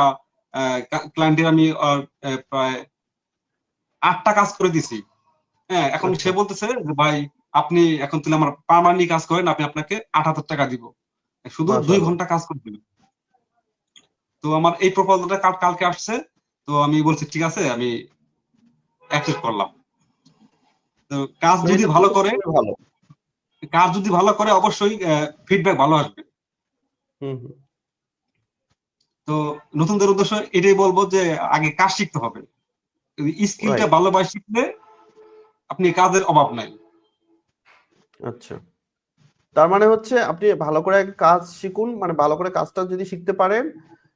ক্লায়েন্টের আমি প্রায় ৮টা কাজ করে দিছি। হ্যাঁ, এখন আচ্ছা, সে বলতেছে যে ভাই আপনি এখন তাহলে আমার পার্মানেন্টলি কাজ করেন, আমি আপনাকে ৭৮ টাকা দিব। শুধু ২ মাশাআল্লাহ। ঘন্টা কাজ করে দিবেন। তো আমার এই প্রপোজালটা কালকে আসছে। তো আমি বলছি ঠিক আছে, আমি অ্যাকসেপ্ট করলাম। তো তো এটা খুবই ভালো। কাজ যদি ভালো করে অবশ্যই ফিডব্যাক ভালো আসবে। হুম, হুম, তো নতুনদের উদ্দেশ্য এটাই বলবো যে আগে কাজ শিখতে হবে। স্কিলটা রাইট। ভালোভাবে শিখলে আপনি কাজের অভাব নাই। আচ্ছা। তার মানে হচ্ছে আপনি ভালো করে আগে কাজ শিখুন, মানে ভালো করে কাজটা যদি শিখতে পারেন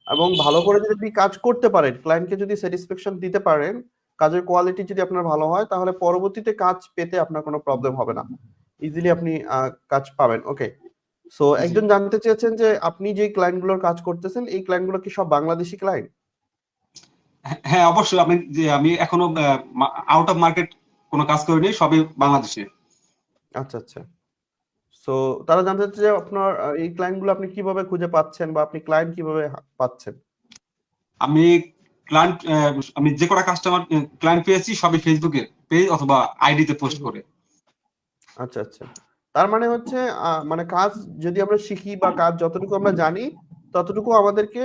এবং ভালো করে যদি আপনি কাজ করতে পারেন, ক্লায়েন্টকে যদি স্যাটিসফ্যাকশন দিতে পারেন, কাজের কোয়ালিটি যদি আপনার ভালো হয়, তাহলে পরবর্তীতে কাজ পেতে আপনার কোনো প্রবলেম হবে না। ইজিলি আপনি কাজ পাবেন। ওকে। সো জি। একজন জানতে চেয়েছেন যে আপনি যে ক্লায়েন্ট গুলোর কাজ করতেছেন, এই ক্লায়েন্ট গুলো কি সব বাংলাদেশী ক্লায়েন্ট? হ্যাঁ, অবশ্যই আমি এখনো আউট অফ মার্কেট কোনো কাজ করিনি, সবই বাংলাদেশে। আচ্ছা, আচ্ছা। সো তারা জানতে চাচ্ছে যে আপনার এই ক্লায়েন্টগুলো আপনি কিভাবে খুঁজে পাচ্ছেন বা আপনি ক্লায়েন্ট কিভাবে পাচ্ছেন? আমি ক্লায়েন্ট আমি যে কটা কাস্টমার ক্লায়েন্ট পেয়েছি সবই ফেসবুকের পেজ অথবা আইডিতে হুম, পোস্ট হুম। করে। আচ্ছা, আচ্ছা। তার মানে হচ্ছে মানে কাজ যদি আমরা শিখি বা কাজ যতটুকু আমরা জানি ততটুকু আমাদেরকে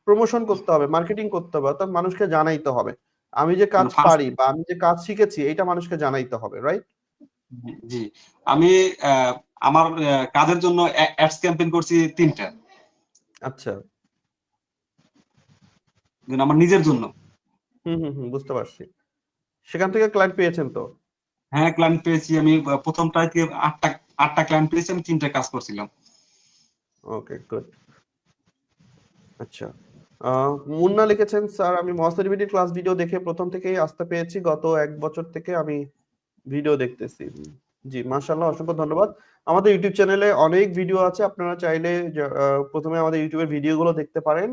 প্রমোশন করতে হবে, মার্কেটিং করতে হবে, অর্থাৎ মানুষকে জানাইতে হবে। আমি যে কাজ ফার্স্ট পারি বা আমি যে কাজ শিখেছি এটা মানুষকে জানাইতে হবে, রাইট? জি আমি আমার কাজের জন্য অ্যাডস ক্যাম্পেইন করছি 3টা, আচ্ছা। আমার নিজের জন্য। হুম, হুম, হুম, বুঝতে পারছি। সেখান থেকে ক্লায়েন্ট পেয়েছেন তো? হ্যাঁ, ক্লায়েন্ট পেয়েছি আমি। প্রথমটায় থেকে 8টা ক্লায়েন্ট পেয়েছি, আমি 3টা কাজ করছিলাম। ওকে, গুড। আচ্ছা। মুন্না লিখেছেন, স্যার আমি মহাসারিবিটি ক্লাস ভিডিও দেখে প্রথম থেকেই আসতে পেয়েছি, গত 1 বছর থেকে আমি ভিডিও দেখতেছি। জি, মাশাআল্লাহ, অসংখ্য ধন্যবাদ। আমাদের ইউটিউব চ্যানেলে অনেক ভিডিও আছে, আপনারা চাইলে প্রথমে আমাদের ইউটিউবের ভিডিওগুলো দেখতে পারেন।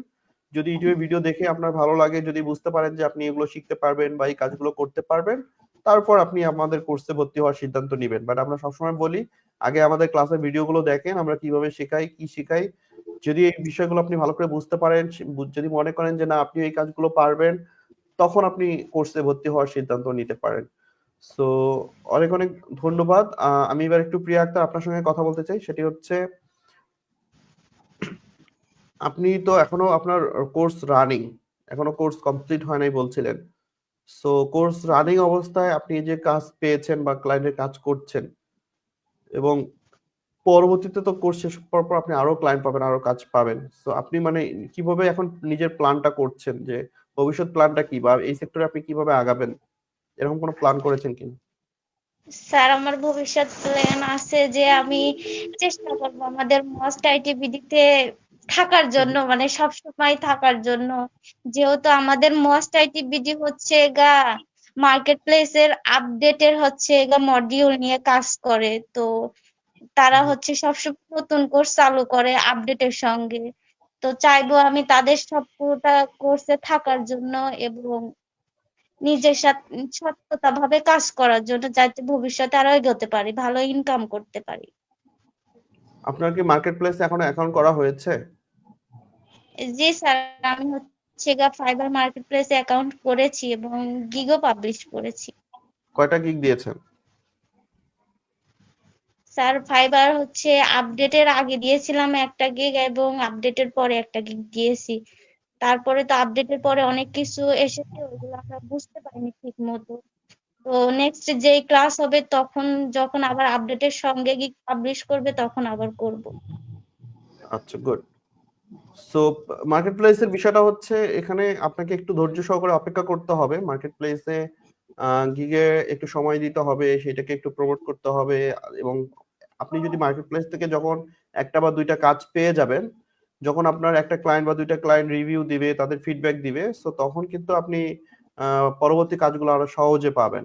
যদি ইউটিউবের ভিডিও দেখে আপনার ভালো লাগে, যদি বুঝতে পারেন যে আপনি এগুলো শিখতে পারবেন বা এই কাজগুলো করতে পারবেন, তারপর আপনি আমাদের কোর্সে ভর্তি হওয়ার সিদ্ধান্ত নিবেন। বাট আমরা সবসময় বলি আগে আমাদের ক্লাসের ভিডিওগুলো দেখেন, আমরা কিভাবে শেখাই, কি শিখাই। যদি এই বিষয়গুলো আপনি ভালো করে বুঝতে পারেন, যদি মনে করেন যে না আপনি এই কাজগুলো পারবেন, তখন আপনি কোর্সে ভর্তি হওয়ার সিদ্ধান্ত নিতে পারেন। সো অনেক অনেক ধন্যবাদ। আমি এবার একটু প্রিয়া আক্তার আপনার সঙ্গে কথা বলতে চাই। সেটি হচ্ছে আপনি তো এখনো আপনার কোর্স রানিং, এখনো কোর্স কমপ্লিট হয় নাই বলছিলেন। সো কোর্স রানিং অবস্থায় আপনি যে কাজ পেয়েছেন বা ক্লায়েন্টের কাজ করছেন এবং পরবর্তীতে তো কোর্স শেষ হওয়ার পর আপনি আরো ক্লায়েন্ট পাবেন, আরো কাজ পাবেন। সো আপনি মানে কিভাবে এখন নিজের প্ল্যানটা করছেন যে ভবিষ্যৎ প্ল্যানটা কি বা এই সেক্টরে আপনি কিভাবে আগাবেন? এরকম কোনো প্ল্যান করেছেন কিনা? স্যার আমার ভবিষ্যৎ প্ল্যান আছে যে আমি চেষ্টা করব আমাদের মস্ট আইটিবিডিতে থাকার হুম, জন্য, মানে সব সময় থাকার জন্য। যেহেতু আমাদের মস্ট আইটিবিডি হচ্ছে গা মার্কেট প্লেসের আপডেটের হচ্ছে গা মডিউল নিয়ে কাজ করে, তো তারা হুম। হচ্ছে সবসময় নতুন কোর্স চালু করে আপডেটের সঙ্গে। তো চাইবো আমি তাদের সব পুরোটা কোর্সে থাকার জন্য এবং নিজের সাথে সততা ভাবে কাজ করার জন্য, যাতে ভবিষ্যতে আরো এগোতে পারি, ভালো ইনকাম করতে পারি। আপনার কি মার্কেট প্লেসে এখনো অ্যাকাউন্ট করা হয়েছে? জি স্যার, আমি হচ্ছে গা ফাইবার মার্কেট প্লেসে অ্যাকাউন্ট করেছি এবং গিগও পাবলিশ করেছি। কয়টা গিগ দিয়েছেন? স্যার ফাইবার হচ্ছে আপডেটের আগে দিয়েছিলাম একটা গিগ এবং আপডেটের পরে একটা গিগ দিয়েছি। তারপরে তো আপডেটের পরে অনেক কিছু এসেছে, ওইগুলো আমরা বুঝতে পারিনি ঠিক মতো। তো নেক্সট যেই ক্লাস হবে তখন, যখন আবার আপডেটের সঙ্গে গিগ পাবলিশ করবে তখন আবার করব। আচ্ছা, গুড। সো মার্কেট প্লেসের বিষয়টা হচ্ছে এখানে আপনাকে একটু ধৈর্য সহকারে অপেক্ষা করতে হবে। মার্কেট প্লেসে গিগে একটু সময় দিতে হবে, সেটাকে একটু প্রমোট করতে হবে এবং আপনি যদি মার্কেট প্লেস থেকে যখন একটা বা দুইটা কাজ পেয়ে যাবেন, যখন আপনার একটা ক্লায়েন্ট বা দুইটা ক্লায়েন্ট রিভিউ দিবে, তাদের ফিডব্যাক দিবে, সো তখন কিন্তু আপনি পরবর্তী কাজগুলো আরো সহজে পাবেন।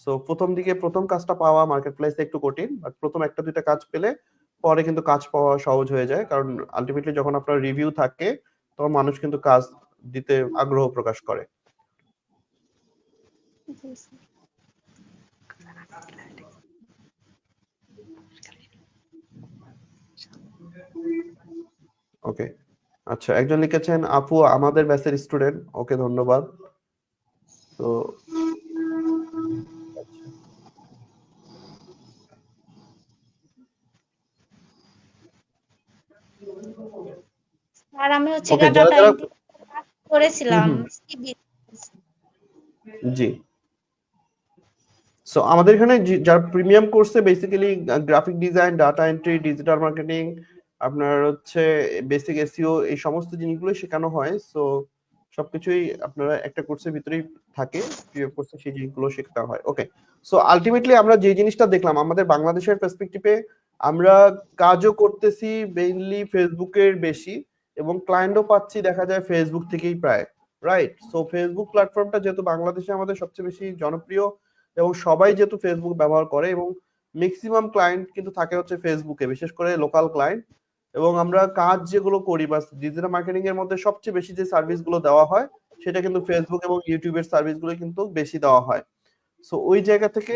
সো প্রথম দিকে প্রথম কাজটা পাওয়া মার্কেট প্লেসে একটু কঠিন, বাট প্রথম একটা দুইটা কাজ পেলে পরে কিন্তু কাজ পাওয়া সহজ হয়ে যায়, কারণ আলটিমেটলি যখন আপনার রিভিউ থাকে তখন মানুষ কিন্তু কাজ দিতে আগ্রহ প্রকাশ করে। জি স্যার। ওকে, আচ্ছা, একজন লিখেছেন আপু আমাদের ব্যাচের স্টুডেন্ট, ওকে ধন্যবাদ। তো আচ্ছা, আর আমি হচ্ছে ওকে, গা যারা ডাটা যারা এন্ট্রি কাজ হুম, করেছিলাম হুম, সিবি। জি। সো আমাদের এখানে যারা প্রিমিয়াম কোর্সে basically graphic design, data entry, digital marketing, আপনার হচ্ছে বেসিক এসইও, এই সমস্ত জিনিসগুলো শেখানো হয়। সো সবকিছুই আপনারা একটা কোর্সের ভিতরেই থাকে, প্রিয় কোর্সে সেই জিনিসগুলো শেখা হয়। ওকে, সো আলটিমেটলি আমরা যে জিনিসটা দেখলাম আমাদের বাংলাদেশের পার্সপেক্টিভে, আমরা কাজও করতেছি মেইনলি ফেসবুকের বেশি এবং ক্লায়েন্টও পাচ্ছি দেখা যায় ফেসবুক থেকেই প্রায়, রাইট? সো ফেসবুক প্ল্যাটফর্মটা যেহেতু বাংলাদেশে আমাদের সবচেয়ে বেশি জনপ্রিয় এবং সবাই যেহেতু ফেসবুক ব্যবহার করে এবং ম্যাক্সিমাম ক্লায়েন্ট কিন্তু থাকে হচ্ছে ফেসবুকে, বিশেষ করে লোকাল ক্লায়েন্ট। এবং আমরা কাজ যেগুলো করি বা ডিজিটাল মার্কেটিং এর মধ্যে সবচেয়ে বেশি যে সার্ভিস গুলো দেওয়া হয় সেটা কিন্তু ফেসবুক এবং ইউটিউবের সার্ভিস গুলো কিন্তু বেশি দেওয়া হয়। সো ওই জায়গা থেকে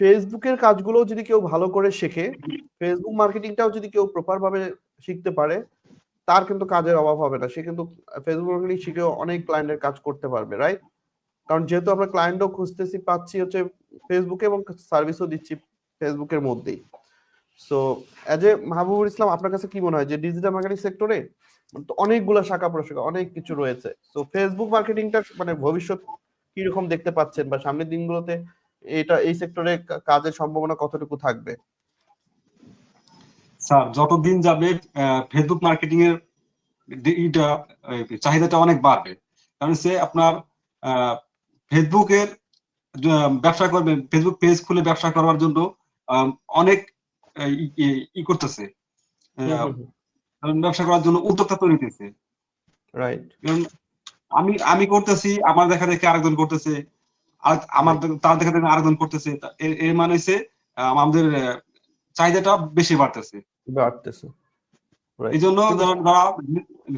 ফেসবুকের কাজগুলো যদি কেউ ভালো করে শেখে, ফেসবুক মার্কেটিংটাও যদি কেউ প্রপার ভাবে শিখতে পারে, তার কিন্তু কাজের অভাব হবে না। সে কিন্তু ফেসবুক মার্কেটিং শিখেও অনেক ক্লায়েন্টের কাজ করতে পারবে, রাইট? কারণ যেহেতু আমরা ক্লায়েন্টও খুঁজতেছি, পাচ্ছি হচ্ছে ফেসবুকে, এবং সার্ভিসও দিচ্ছি ফেসবুকের মধ্যেই। সো অ্যাজ এ মাহবুবুল ইসলাম, আপনার কাছে কি মনে হয় যে ডিজিটাল মার্কেটিং সেক্টরে অনেকগুলো শাখা প্রশাখা, অনেক কিছু রয়েছে, তো ফেসবুক মার্কেটিংটা মানে ভবিষ্যৎ কিরকম দেখতে পাচ্ছেন, বা সামনের দিনগুলোতে এই সেক্টরে কাজের সম্ভাবনা কতটুকু থাকবে? স্যার, যত দিন যাবে ফেসবুক মার্কেটিং এর এটা চাহিদাটা অনেক বাড়বে। কারণ সে আপনার ফেসবুকের ব্যবসা করবে, ফেসবুক পেজ খুলে ব্যবসা করার জন্য আহ, অনেক করতেছে, হুম আহ, হুম হুম। ব্যবসা করার জন্য উদ্যোক্তা তৈরি হতেছে। রাইট। কারণ আমি আমি করতেছি, আমার দেখা দেখে আরেকজন করতেছে, আর আমার রাইট। তার দেখা দেখে আরেকজন করতেছে, এর মানে হচ্ছে আমাদের চাহিদাটা বেশি বাড়তেছে। বাড়তেছে। এই রাইট। জন্য কিন্তু যারা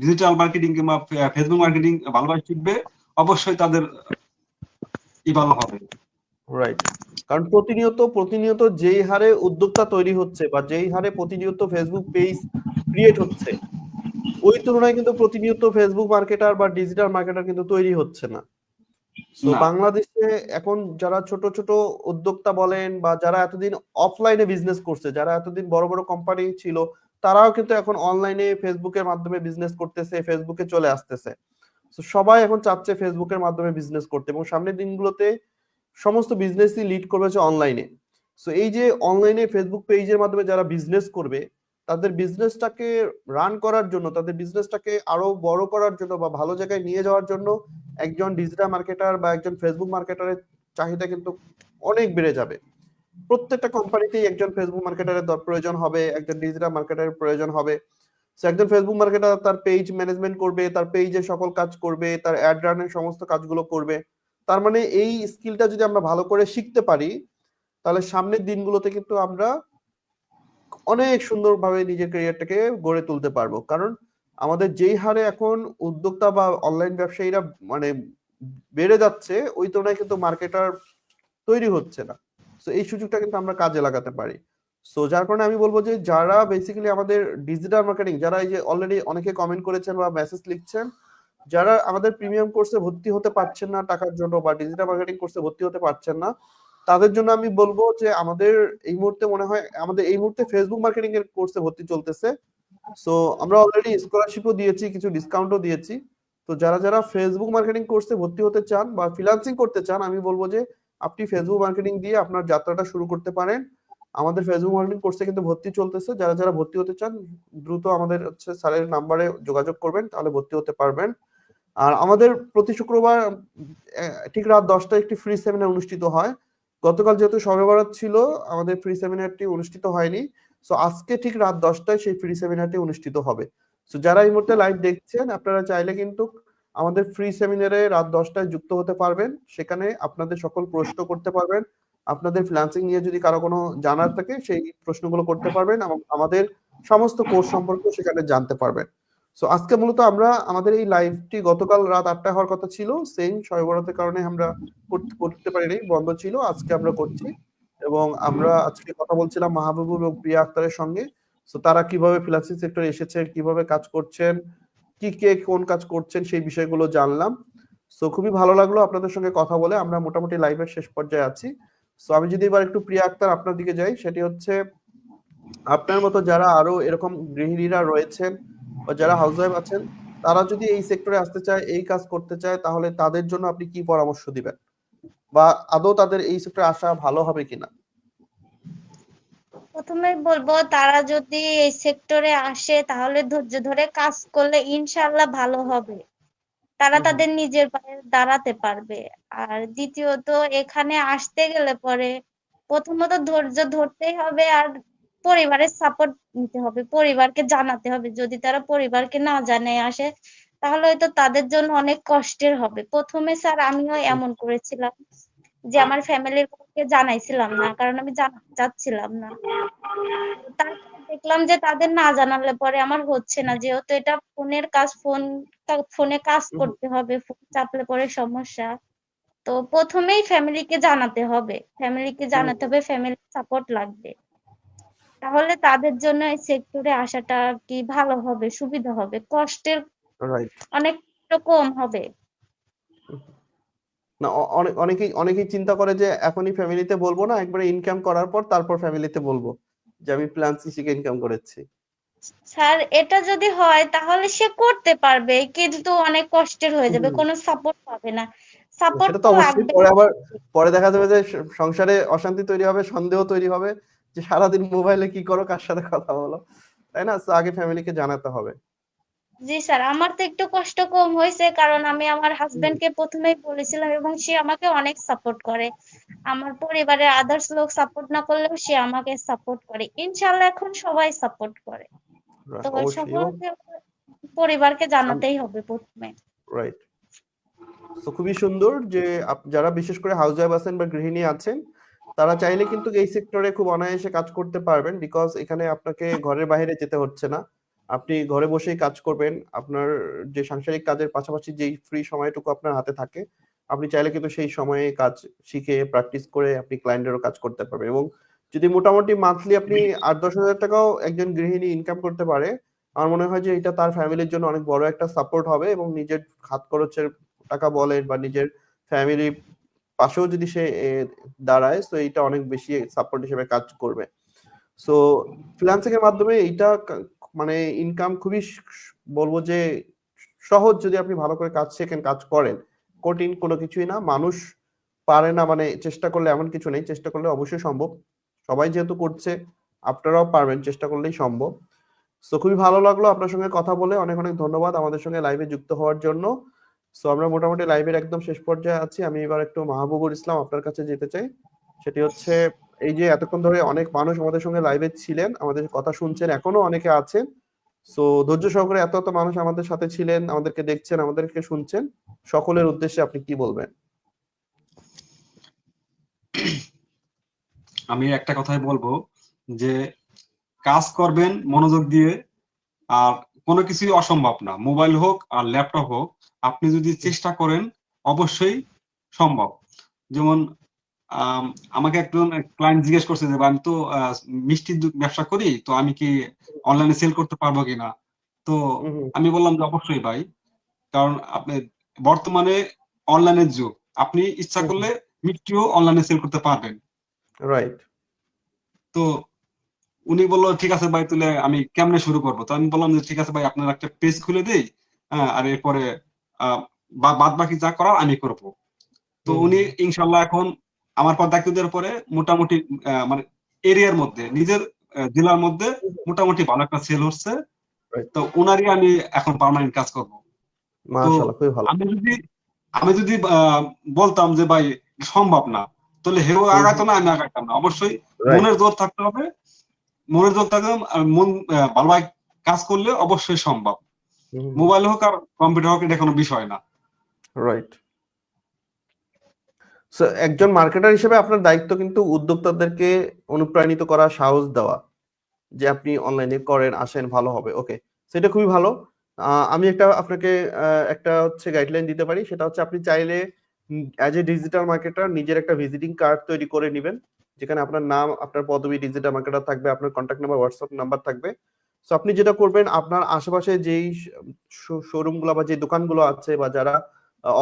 ডিজিটাল মার্কেটিং কিংবা ফেসবুক মার্কেটিং ভালোভাবে শিখবে, অবশ্যই তাদের ভালো হবে। রাইট। কারণ প্রতিনিয়ত প্রতিনিয়ত যেই হারে উদ্যোক্তা তৈরি হচ্ছে, বা যেই হারে প্রতিনিয়ত ফেসবুক পেজ ক্রিয়েট হচ্ছে, ওই তুলনায় কিন্তু প্রতিনিয়ত ফেসবুক মার্কেটার বা ডিজিটাল মার্কেটার কিন্তু তৈরি হচ্ছে না। সো না। বাংলাদেশে এখন যারা ছোট ছোট উদ্যোক্তা বলেন, বা যারা এতদিন অফলাইনে বিজনেস করছে, যারা এতদিন বড় বড় কোম্পানি ছিল, তারাও কিন্তু এখন অনলাইনে ফেসবুকের মাধ্যমে বিজনেস করতেছে, ফেসবুকে চলে আসতেছে। তো সবাই এখন চাচ্ছে ফেসবুকের মাধ্যমে বিজনেস করতে, এবং সামনের দিনগুলোতে সমস্ত বিজনেসই লিড করবে হচ্ছে অনলাইনে। সো এই যে অনলাইনে ফেসবুক পেজের মাধ্যমে যারা বিজনেস করবে, তাদের বিজনেসটাকে রান করার জন্য, তাদের বিজনেসটাকে আরো বড় করার জন্য, বা ভালো জায়গায় নিয়ে যাওয়ার জন্য একজন ডিজিটাল মার্কেটার বা একজন ফেসবুক মার্কেটারের চাহিদা কিন্তু অনেক বেড়ে যাবে। প্রত্যেকটা কোম্পানিতেই একজন ফেসবুক মার্কেটারের প্রয়োজন হবে, একজন ডিজিটাল মার্কেটারের প্রয়োজন হবে। So, একজন ফেসবুক মার্কেটার তার পেজ ম্যানেজমেন্ট করবে, তার পেজে সকল কাজ করবে, তার অ্যাড রানের সমস্ত কাজগুলো করবে। তার মানে এই স্কিলটা যদি আমরা ভালো করে শিখতে পারি, তাহলে সামনের দিনগুলোতে কিন্তু আমরা অনেক সুন্দরভাবে নিজের ক্যারিয়ারটাকে গড়ে তুলতে পারবো। কারণ আমাদের যেই হারে এখন উদ্যোক্তা বা অনলাইন ব্যবসায়ীরা মানে বেড়ে যাচ্ছে, ওই তুলনায় কিন্তু মার্কেটার তৈরি হচ্ছে না। সো এই সুযোগটা কিন্তু আমরা কাজে লাগাতে পারি। সো যার কারণে আমি বলবো যে যারা বেসিক্যালি আমাদের ডিজিটাল মার্কেটিং, যারা এই যে অলরেডি অনেকে কমেন্ট করেছেন বা মেসেজ লিখছেন, যারা আমাদের প্রিমিয়াম কোর্সে ভর্তি হতে পারছেন না টাকার জন্য, বা ডিজিটাল মার্কেটিং কোর্সে ভর্তি হতে পারছেন না, তাদের জন্য আমি বলবো যে আমাদের এই মুহূর্তে মনে হয় আমাদের এই মুহূর্তে ফেসবুক মার্কেটিং এর কোর্সে ভর্তি চলতেছে। সো আমরা অলরেডি স্কলারশিপও দিয়েছি, কিছু ডিসকাউন্টও দিয়েছি। তো যারা যারা ফেসবুক মার্কেটিং কোর্সে ভর্তি হতে চান বা ফ্রিল্যান্সিং করতে চান, আমি বলবো যে আপনি ফেসবুক মার্কেটিং দিয়ে আপনার যাত্রাটা শুরু করতে পারেন। আমাদের ফেসবুক মার্কেটিং কোর্সে কিন্তু ভর্তি চলতেছে। যারা যারা ভর্তি হতে চান, দ্রুত আমাদের হচ্ছে স্যারের নাম্বারে যোগাযোগ করবেন, তাহলে ভর্তি হতে পারবেন। আর আমাদের প্রতি শুক্রবার ঠিক রাত 10টায় একটি ফ্রি সেমিনার অনুষ্ঠিত হয়। গতকাল যেহেতু শবে বরাত ছিল, আমাদের ফ্রি সেমিনারটি অনুষ্ঠিত হয়নি। সো আজকে ঠিক রাত 10টায় সেই ফ্রি সেমিনারটি অনুষ্ঠিত হবে। সো যারা এই মুহূর্তে লাইভ দেখছেন, আপনারা চাইলে কিন্তু আমাদের ফ্রি সেমিনারে রাত 10টায় যুক্ত হতে পারবেন। সেখানে আপনাদের সকল প্রশ্ন করতে পারবেন। আপনাদের ফ্রিল্যান্সিং নিয়ে যদি কারো কোনো জানার থাকে, সেই প্রশ্নগুলো করতে পারবেন, এবং আমাদের সমস্ত কোর্স সম্পর্কে সেখানে জানতে পারবেন। সো আজকে মূলত আমরা আমাদের এই লাইভটি গতকাল রাত 8টায় হওয়ার কথা ছিল, সেম শবে বরাতের কারণে আমরা করতে পারিনি, বন্ধ ছিল। আজকে আমরা করছি, এবং আমরা আজকে কথা বলছিলাম মাহবুবুর এবং প্রিয়া আক্তারের সঙ্গে। সো তারা কিভাবে ফ্রিল্যান্সিং সেক্টরে এসেছে, কিভাবে কাজ করছেন, কি কে কোন কাজ করছেন, সেই বিষয়গুলো জানলাম। সো খুবই ভালো লাগলো আপনাদের সঙ্গে কথা বলে। আমরা মোটামুটি লাইভের শেষ পর্যায়ে আছি। সো আমি যদি এবার একটু প্রিয়া আক্তার আপনার দিকে যাই, সেটি হচ্ছে আপনার মতো যারা আরো এরকম গৃহিণীরা রয়েছেন, বা যারা হাউসওয়াইফ আছেন, তারা যদি এই সেক্টরে আসতে চায়, এই কাজ করতে চায়, তাহলে তাদের জন্য আপনি কি পরামর্শ দিবেন, বা আদৌ তাদের এই সেক্টরে আসা ভালো হবে কিনা? প্রথমে বলবো, তারা যদি এই সেক্টরে আসে তাহলে ধৈর্য ধরে কাজ করলে ইনশাআল্লাহ ভালো হবে। তারা হুম হুম। তাদের নিজের পায়ে দাঁড়াতে পারবে। আর দ্বিতীয়ত, এখানে আসতে গেলে পরে প্রথমত ধৈর্য ধরতেই হবে, আর পরিবারের সাপোর্ট নিতে হবে, পরিবারকে জানাতে হবে। যদি তারা পরিবারকে না জানিয়ে আসে, তাহলে হয়তো তাদের জন্য অনেক কষ্টের হবে। প্রথমে স্যার আমিও এমন করেছিলাম, যে আমার ফ্যামিলির কাউকে জানাইছিলাম না, কারণ আমি জানাতে চাচ্ছিলাম না। তারপরে দেখলাম যে তাদের না জানালে পরে আমার হচ্ছে না, যেহেতু এটা ফোনের কাজ, ফোনে কাজ হুম হুম। করতে হবে, ফোন চাপলে পরে সমস্যা। তো প্রথমেই ফ্যামিলিকে জানাতে হবে, ফ্যামিলি সাপোর্ট লাগবে, তাহলে তাদের জন্য এই সেক্টরে আসাটা আর কি ভালো হবে, সুবিধা হবে, কষ্টের রাইট। অনেক কম হবে। না, অনেকেই চিন্তা করে যে এখনই ফ্যামিলিতে বলবো না, একবারে ইনকাম করার পর তারপর ফ্যামিলিতে বলবো যে আমি ফ্রিল্যান্সিং শিখে ইনকাম করেছি। স্যার এটা যদি হয় তাহলে সে করতে পারবে, কিন্তু অনেক কষ্টের হয়ে যাবে, হুম। কোনো সাপোর্ট পাবে না। সাপোর্ট সেটা তো তো অবশ্যই, লাগবে। পরে দেখা যাবে যে সংসারে অশান্তি তৈরি হবে, সন্দেহ তৈরি হবে যে সারাদিন মোবাইলে কি করো, কার সাথে কথা বলো, তাই না? তো আগে ফ্যামিলিকে জানাতে হবে। জি স্যার, আমার তো একটু কষ্ট কম হয়েছে, কারণ আমি আমার হুম, হাজবেন্ডকে প্রথমেই বলেছিলাম এবং সে আমাকে অনেক সাপোর্ট করে। আমার পরিবারের আদার্স লোক সাপোর্ট না করলেও সে আমাকে সাপোর্ট করে, ইনশাল্লাহ এখন সবাই সাপোর্ট করে। তো অবশ্যই। এবং সকলকে পরিবারকে জানাতেই হবে প্রথমে। রাইট। তো খুবই সুন্দর যে যারা বিশেষ করে হাউস ওয়াইফ আছেন বা গৃহিণী আছেন, তারা চাইলে কিন্তু এই সেক্টরে খুব অনায়াসে কাজ করতে পারবেন, বিকজ এখানে আপনাকে ঘরের বাইরে যেতে হচ্ছে না। আপনি ঘরে বসেই কাজ করবেন। আপনার যে সাংসারিক কাজের পাশাপাশি যেই ফ্রি সময়টুকু আপনার হাতে থাকে, আপনি চাইলে কিন্তু সেই সময়ে কাজ শিখে প্র্যাকটিস করে আপনি ক্লায়েন্টেরও কাজ করতে পারবেন। এবং যদি মোটামুটি মান্থলি আপনি 8-10 হাজার টাকাও একজন গৃহিণী ইনকাম করতে পারে, আমার মনে হয় যে এটা তার ফ্যামিলির জন্য অনেক বড় একটা সাপোর্ট হবে। এবং নিজের হাত খরচের টাকা বলেন বা নিজের ফ্যামিলির পাশেও যদি সে দাঁড়ায়, তো এইটা অনেক বেশি সাপোর্ট হিসেবে কাজ করবে। সো ফ্রিল্যান্সিং এর মাধ্যমে এইটা মানে ইনকাম খুবই বলবো যে সহজ, যদি আপনি ভালো করে কাজ শেখেন, কাজ করেন। কঠিন কোনো কিছুই না। মানুষ পারে না মানে চেষ্টা করলে এমন কিছু নেই, চেষ্টা করলে অবশ্যই সম্ভব। সবাই যেহেতু করছে, আপনারাও পারবেন, চেষ্টা করলেই সম্ভব। সো খুবই ভালো লাগলো আপনার সঙ্গে কথা বলে। অনেক অনেক ধন্যবাদ আমাদের সঙ্গে লাইভে যুক্ত হওয়ার জন্য। সো আমরা মোটামুটি লাইভের একদম শেষ পর্যায়ে আছি। আমি এবার একটু মাহবুবুর ইসলাম আপনার কাছে যেতে চাই। সেটি হচ্ছে, এই যে এতক্ষণ ধরে অনেক মানুষ আমাদের সঙ্গে লাইভে ছিলেন, আমাদের কথা শুনছেন, এখনো অনেকে আছেন। সো ধৈর্য সহকারে এত এত মানুষ আমাদের সাথে ছিলেন, আমাদেরকে দেখছেন, আমাদেরকে শুনছেন, সকলের উদ্দেশ্যে আপনি কি বলবেন? আমি একটা কথাই বলবো যে কাজ করবেন মনোযোগ দিয়ে, আর কোনো কিছুই অসম্ভব না, মোবাইল হোক আর ল্যাপটপ হোক, আপনি যদি চেষ্টা করেন অবশ্যই সম্ভব। যেমন আম, আমাকে একজন ক্লায়েন্ট জিজ্ঞেস করছে যে ভাই, আমি তো মিষ্টির ব্যবসা করি, তো আমি কি অনলাইনে সেল করতে পারবো কিনা। তো হুম, হুম, আমি বললাম যে অবশ্যই ভাই, কারণ আপনি বর্তমানে অনলাইনের যুগ, আপনি ইচ্ছা হুম, করলে মিষ্টিও অনলাইনে সেল করতে পারবেন। রাইট। তো উনি বললো ঠিক আছে ভাই, তাহলে আমি কেমনে শুরু করবো। তো আমি বললাম যে ঠিক আছে ভাই, আপনার একটা পেজ খুলে দেই, হ্যাঁ, আর এরপরে বাদ বাকি যা করার আমি করব। তো হুম, উনি হুম, ইনশাল্লাহ এখন আমার পর দায়িত্ব দেওয়ার পরে মোটামুটি মানে এরিয়ার মধ্যে, নিজের জেলার মধ্যে মোটামুটি ভালো একটা সেল হচ্ছে। রাইট। তো ওনারই আমি এখন পার্মানেন্ট কাজ করব। তো মাশাআল্লাহ, খুবই ভালো। আমি যদি আমি যদি বলতাম যে ভাই সম্ভব না, তাহলে হেও হুম, আগাতো হুম, না, আমি আগাইতাম না। অবশ্যই রাইট। মনের জোর থাকতে হবে, মনের জোর থাকতে হবে, আর মন ভালোভাবে কাজ করলে অবশ্যই সম্ভব। হুম, মোবাইল হোক আর কম্পিউটার হোক, এটা কোনো বিষয় না। রাইট। সো একজন মার্কেটার হিসেবে আপনার দায়িত্ব কিন্তু উদ্যোক্তাদেরকে অনুপ্রাণিত করা, সাহস দেওয়া যে আপনি অনলাইনে করেন, আসেন, ভালো হবে। ওকে, সেটা খুবই ভালো। আমি একটা আপনাকে একটা হচ্ছে গাইডলাইন দিতে পারি, সেটা হচ্ছে আপনি চাইলে অ্যাজ এ ডিজিটাল মার্কেটার নিজের একটা ভিজিটিং কার্ড তৈরি করে নেবেন, যেখানে আপনার নাম, আপনার পদবি ডিজিটাল মার্কেটার থাকবে, আপনার কন্ট্যাক্ট নাম্বার, হোয়াটসঅ্যাপ নাম্বার থাকবে। সো আপনি যেটা করবেন, আপনার আশেপাশে যেই শোরুম গুলো বা যে দোকানগুলো আছে বা যারা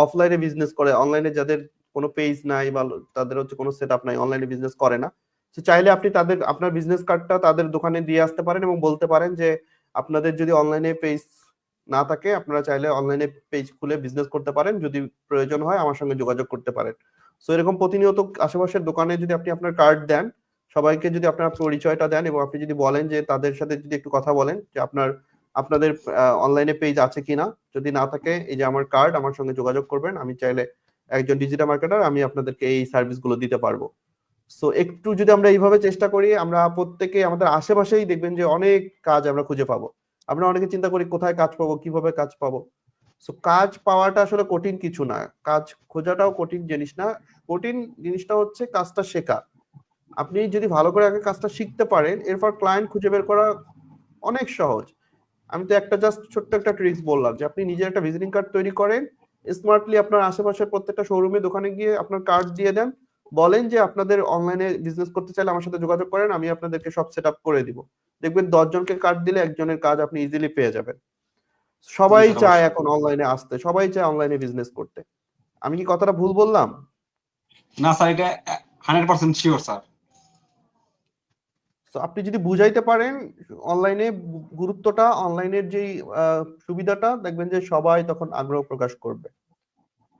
অফলাইনে বিজনেস করে, অনলাইনে যাদের কোনো পেজ নাই বা তাদের হচ্ছে কোনো সেট আপ নাই, অনলাইনে বিজনেস করে না, তো চাইলে আপনি তাদের আপনার বিজনেস কার্ডটা তাদের দোকানে দিয়ে আসতে পারেন এবং বলতে পারেন যে আপনাদের যদি অনলাইনে পেজ না থাকে, আপনারা চাইলে অনলাইনে পেজ খুলে বিজনেস করতে পারেন, যদি প্রয়োজন হয় আমার সঙ্গে যোগাযোগ করতে পারেন। সো এরকম প্রতিনিয়ত আশেপাশের দোকানে যদি আপনি আপনার কার্ড দেন, সবাইকে যদি আপনার পরিচয়টা দেন এবং আপনি যদি বলেন যে তাদের সাথে যদি একটু কথা বলেন যে আপনাদের অনলাইনে পেজ আছে কিনা, যদি না থাকে এই যে আমার কার্ড, আমার সঙ্গে যোগাযোগ করবেন, আমি চাইলে একজন ডিজিটাল মার্কেটার, আমি আপনাদেরকে এই সার্ভিস গুলো দিতে পারবো। সো একটু যদি আমরা এইভাবে চেষ্টা করি, আমরা প্রত্যেকে আমাদের আশেপাশেই দেখবেন যে অনেক কাজ আমরা খুঁজে পাবো। আমরা অনেকে চিন্তা করি কোথায় কাজ পাবো, কিভাবে কাজ পাবো। সো কাজ পাওয়াটা আসলে কঠিন কিছু না, কাজ খোঁজাটাও কঠিন জিনিস না। কঠিন জিনিসটা হচ্ছে কাজটা শেখা। আপনি যদি ভালো করে আগে কাজটা শিখতে পারেন, এরপর ক্লায়েন্ট খুঁজে বের করা অনেক সহজ। আমি তো একটা জাস্ট ছোট্ট একটা ট্রিক্স বললাম যে আপনি নিজের একটা ভিজিটিং কার্ড তৈরি করেন স্মার্টলি আপনার আশেপাশের প্রত্যেকটা শোরুমে দোকানে গিয়ে আপনার কার্ড দিয়ে দেন, বলেন যে আপনাদের অনলাইনে বিজনেস করতে চাইলে আমার সাথে যোগাযোগ করেন, আমি আপনাদেরকে সব সেট আপ করে দিব। দেখবেন 10 জনকে কার্ড দিলে একজনের কাজ আপনি ইজিলি পেয়ে যাবেন। জি সবাই স্যার, চায় অবশ্যই। এখন অনলাইনে আসতে, সবাই চায় অনলাইনে বিজনেস করতে। আমি কি কথাটা ভুল বললাম? না স্যার, এটা 100% শিওর স্যার। তো আপনি যদি বুঝাইতে পারেন অনলাইনে গুরুত্বটা, অনলাইনের যেই সুবিধাটা, দেখবেন যে সবাই তখন আগ্রহ প্রকাশ করবে।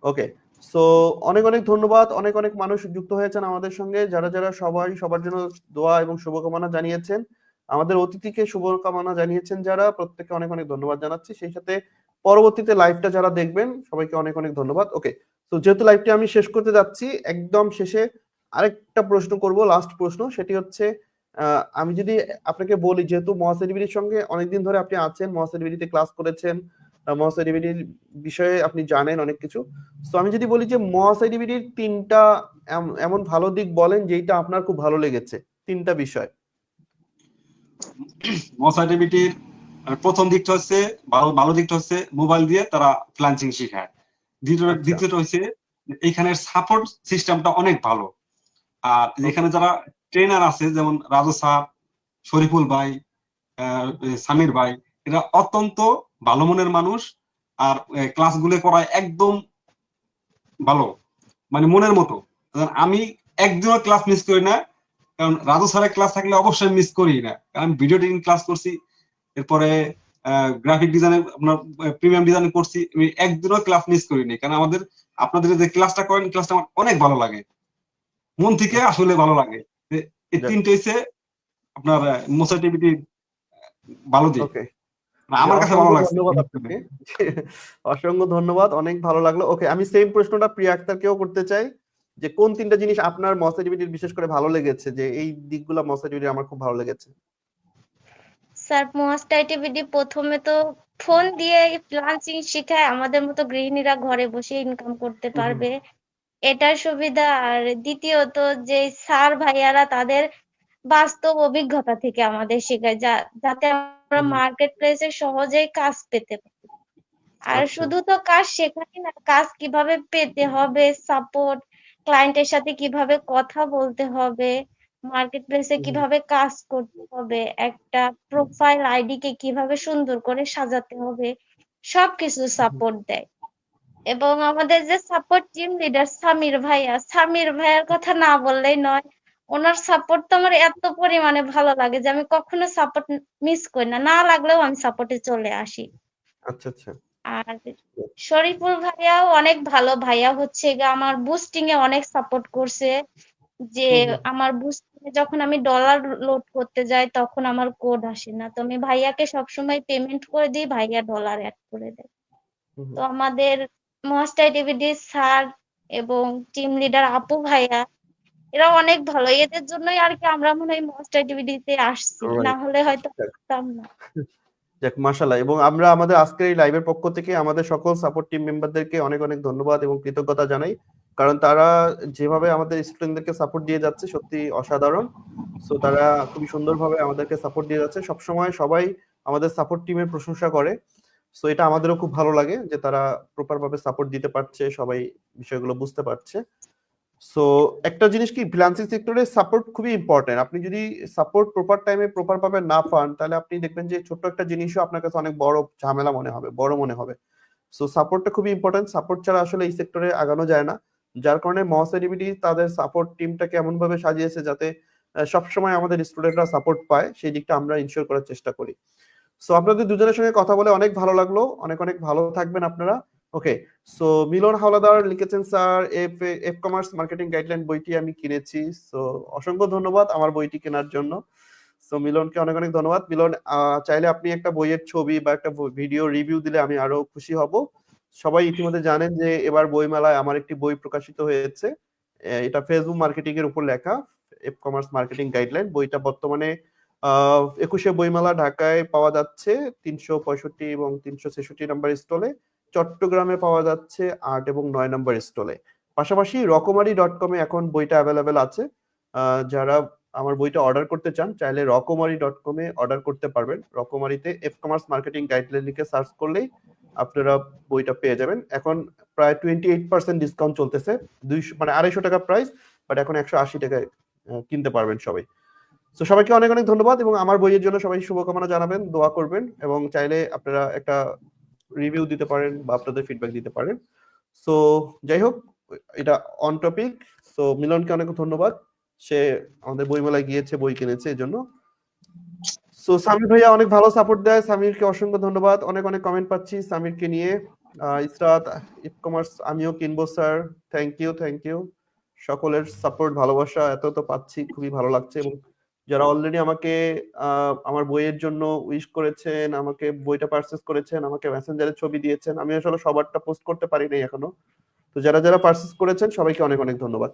ওকে, সো অনেক অনেক ধন্যবাদ। অনেক অনেক মানুষ যুক্ত হয়েছেন আমাদের সঙ্গে, যারা যারা সবাই সবার জন্য দোয়া এবং শুভকামনা জানিয়েছেন, আমাদের অতিথিকে শুভকামনা জানিয়েছেন যারা, প্রত্যেককে অনেক অনেক ধন্যবাদ জানাচ্ছি। সেই সাথে পরবর্তীতে লাইভটা যারা দেখবেন সবাইকে অনেক অনেক ধন্যবাদ। ওকে, তো যেহেতু লাইভটি আমি শেষ করতে যাচ্ছি, একদম শেষে আরেকটা প্রশ্ন করব, লাস্ট প্রশ্ন। সেটি হচ্ছে আমি যদি আপনাকে বলি, যেহেতু মহাসেলিবিটির সঙ্গে অনেকদিন ধরে আপনি আছেন, মহাসেলিবিটিতে ক্লাস করেছেন, মহাসেলিবিটির বিষয়ে আপনি জানেন অনেক কিছু। তো আমি যদি বলি যে মহাসেলিবিটির 3টা এমন ভালো দিক বলেন যেটা আপনার খুব ভালো লেগেছে, 3টা বিষয়। মসাইটিভিটির প্রথম দিকটা হচ্ছে, ভালো ভালো দিকটা হচ্ছে মোবাইল দিয়ে তারা ফ্লান্সিং শেখায়। আচ্ছা। দ্বিতীয়টা হচ্ছে এইখানের সাপোর্ট সিস্টেমটা অনেক ভালো। আর ওকে। এখানে যারা ট্রেনার আছে, যেমন রাজু স্যার, শরীফুল ভাই, সামির ভাই, এরা অত্যন্ত ভালো মনের মানুষ। আর ক্লাসগুলো করায় একদম ভালো, মানে মনের মতো। কারণ আমি একদিনও ক্লাস মিস করি না, কারণ রাজু স্যারের ক্লাস থাকলে অবশ্যই মিস করি না, কারণ ভিডিও এডিটিং ক্লাস করছি, এরপরে গ্রাফিক ডিজাইনের আপনার প্রিমিয়াম ডিজাইন করছি, আমি একদিনও ক্লাস মিস করিনি। কারণ আপনাদের যে ক্লাসটা করেন, ক্লাসটা আমার অনেক ভালো লাগে, মন থেকে আচ্ছা। আসলে ভালো লাগে। এই যাক। তিনটে হচ্ছে আপনার মোসাইটিভিটি ভালো দিক, ওকে, মানে যে আমার কাছে ভালো অসংখ্য লাগছে। ধন্যবাদ আপনাকে। অসংখ্য ধন্যবাদ, অনেক ভালো লাগলো। ওকে, আমি সেম প্রশ্নটা প্রিয়া আক্তারকেও করতে চাই, যে কোন 3টা জিনিস আপনার মসাইটিভিটির বিশেষ করে ভালো লেগেছে, যে এই দিকগুলো মসাইটিভিটি আমার খুব ভালো লেগেছে। স্যার মোস্ট আইটিভিডি প্রথমে তো ফোন দিয়ে ফ্রিল্যান্সিং শিখায়, আমাদের মতো গৃহিণীরা ঘরে বসে ইনকাম করতে হুম, হুম, পারবে, এটার সুবিধা। আর দ্বিতীয়ত যে স্যার ভাইয়ারা তাদের বাস্তব অভিজ্ঞতা থেকে আমাদের শেখায়, যাতে আমরা হুম, হুম। মার্কেট প্লেসে সহজেই কাজ পেতে পারি। আর আচ্ছা। শুধু তো কাজ শেখাই না, কাজ কিভাবে পেতে হবে, সাপোর্ট, ক্লায়েন্টের সাথে কিভাবে কথা বলতে হবে, মার্কেট প্লেসে হুম, হুম, কিভাবে কাজ করতে হবে, একটা প্রোফাইল আইডি কে কিভাবে সুন্দর করে সাজাতে হবে, সবকিছু হুম। সাপোর্ট দেয়। এবং আমাদের যে সাপোর্ট টিম লিডার সামির ভাইয়ার কথা না বললেই নয়। ওনার সাপোর্ট তো আমার এত পরিমাণে ভালো লাগে যে আমি কখনো সাপোর্ট মিস করি না, না লাগলেও আমি সাপোর্টে চলে আসি। আচ্ছা, আচ্ছা। আর শরীফুল ভাইয়াও অনেক ভালো ভাইয়া, হচ্ছে গিয়ে আমার বুস্টিং এ অনেক সাপোর্ট করছে। যে হুম, হুম, আমার বুস্টিং এ যখন আমি ডলার লোড করতে যাই তখন আমার কোড আসে না, তো আমি ভাইয়াকে সবসময় পেমেন্ট করে দিই, ভাইয়া ডলার অ্যাড করে দেয়। হুম, তো হুম। আমাদের মোস্ট আইটিভিডি স্যার এবং টিম লিডার আপু ভাইয়া, এরা অনেক ভালো, এদের জন্যই আর কি আমরা মনে হয় মোস্ট আইটিভিডিতে আসছি, না অলরাইট। হলে হয়তো যাক, আসতাম না। যাক, মাশাআল্লাহ। এবং আমরা আমাদের আজকের এই লাইভের পক্ষ থেকে আমাদের সকল সাপোর্ট টিম মেম্বারদেরকে অনেক অনেক ধন্যবাদ এবং কৃতজ্ঞতা জানাই, কারণ তারা যেভাবে আমাদের স্টুডেন্টদেরকে সাপোর্ট দিয়ে যাচ্ছে সত্যি অসাধারণ। সো তারা খুবই সুন্দরভাবে আমাদেরকে সাপোর্ট দিয়ে যাচ্ছে, সবসময় সবাই আমাদের সাপোর্ট টিমের প্রশংসা করে। সো এটা আমাদেরও খুব ভালো লাগে যে তারা প্রপার ভাবে সাপোর্ট দিতে পারছে, সবাই বিষয়গুলো বুঝতে পারছে। সো একটা জিনিস কি, ফ্রিল্যান্সিং সেক্টরে সাপোর্ট খুবই ইম্পর্টেন্ট। আপনি যদি সাপোর্ট প্রপার টাইমে প্রপার ভাবে না পান, তাহলে আপনি দেখবেন যে ছোট্ট একটা জিনিসও আপনার কাছে অনেক বড় ঝামেলা মনে হবে, বড় মনে হবে। সো সাপোর্টটা খুবই ইম্পর্টেন্ট, সাপোর্ট ছাড়া আসলে এই সেক্টরে আগানো যায় না। যার কারণে মহাসেলিবিটি তাদের সাপোর্ট টিমটাকে এমন ভাবে সাজিয়েছে যাতে সবসময় আমাদের স্টুডেন্টরা সাপোর্ট পায়, সেই দিকটা আমরা ইনশিওর করার চেষ্টা করি। সো আপনাদের দুজনের সঙ্গে কথা বলে অনেক ভালো লাগলো, অনেক অনেক ভালো থাকবেন আপনারা। ওকে, সো মিলন হাওলাদার লিখেছেন, sir F F commerce marketing guideline বইটি আমি কিনেছি। সো অসংখ্য ধন্যবাদ আমার বইটি কেনার জন্য। সো মিলনকে অনেক অনেক ধন্যবাদ। মিলন, চাইলে আপনি একটা বইয়ের ছবি বা একটা ভিডিও রিভিউ দিলে আমি আরো খুশি হব। সবাই ইতিমধ্যে জানেন যে এবার বইমেলায় আমার একটি বই প্রকাশিত হয়েছে। এটা ফেসবুক মার্কেটিং এর উপর লেখা, এফ কমার্স মার্কেটিং গাইডলাইন। বইটা বর্তমানে 21শে বইমেলা ঢাকায় পাওয়া যাচ্ছে 365 এবং 366 নাম্বার স্টলে। চট্টগ্রামে পাওয়া যাচ্ছে 8 এবং 9 নাম্বার স্টলে। পাশাপাশি রকমারি.কমে এখন বইটা অ্যাভেলেবেল আছে। যারা আমার বইটা অর্ডার করতে চান চাইলে রকমারি.কমে অর্ডার করতে পারবেন। রকমারিতে এফ কমার্স মার্কেটিং গাইডলাইন লিখে সার্চ করলেই আপনারা বইটা পেয়ে যাবেন। এখন প্রায় 28% ডিসকাউন্ট চলতেছে, 200 মানে 250 টাকা প্রাইস, বাট এখন 180 টাকায় কিনতে পারবেন সবাই। তো সবাইকে অনেক অনেক ধন্যবাদ, এবং আমার বইয়ের জন্য সবাই শুভকামনা জানাবেন, দোয়া করবেন, এবং চাইলে আপনারা একটা রিভিউ দিতে পারেন বা আপনাদের ফিডব্যাক দিতে পারেন। সো যাই হোক, এটা অন টপিক। সো মিলনকে অনেক ধন্যবাদ, সে আমাদের বইমেলায় গিয়েছে, বই কিনেছে এই জন্য। সো সামির ভাইয়া অনেক ভালো সাপোর্ট দেয়, সামিরকে অসংখ্য ধন্যবাদ। অনেক অনেক কমেন্ট পাচ্ছি সামিরকে নিয়ে। ইসরাত ই কমার্স আমিও কিনবো sir, thank you thank you. সকলের সাপোর্ট ভালোবাসা এত তো পাচ্ছি, খুবই ভালো লাগছে। এবং যারা অলরেডি আমাকে আমার বইয়ের জন্য উইশ করেছেন, আমাকে বইটা পারচেজ করেছেন, আমাকে মেসেঞ্জারে ছবি দিয়েছেন, আমি আসলে সবারটা পোস্ট করতে পারি নাই এখনো। তো যারা যারা পারচেজ করেছেন সবাইকে অনেক অনেক ধন্যবাদ।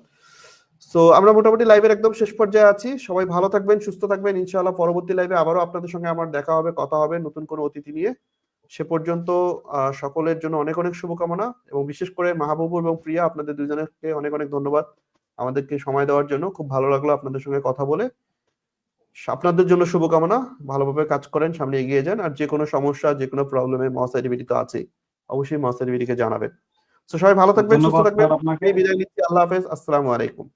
সো আমরা মোটামুটি লাইভের একদম শেষ পর্যায়ে আছি। সবাই ভালো থাকবেন, সুস্থ থাকবেন। ইনশাআল্লাহ পরবর্তী লাইভে আবারও আপনাদের সঙ্গে আমার দেখা হবে, কথা হবে নতুন কোনো অতিথি নিয়ে। সে পর্যন্ত সকলের জন্য অনেক অনেক শুভকামনা, এবং বিশেষ করে মাহবুব এবং প্রিয়া, আপনাদের দুজনকে অনেক অনেক ধন্যবাদ আমাদেরকে সময় দেওয়ার জন্য। খুব ভালো লাগলো আপনাদের সঙ্গে কথা বলে। আপনাদের জন্য শুভকামনা, ভালোভাবে কাজ করেন, সামনে এগিয়ে যান। আর যে কোনো সমস্যা, যে কোনো প্রবলেমে মস আইডিবিডি তো আছেই, অবশ্যই মস আইডিবিডিকে জানাবেন। তো সবাই ভালো থাকবেন, সুস্থ ধন্যবাদ থাকবেন। স্যার আপনাকে। বিদায় নিচ্ছি, আল্লাহ হাফেজ, আসসালামু আলাইকুম।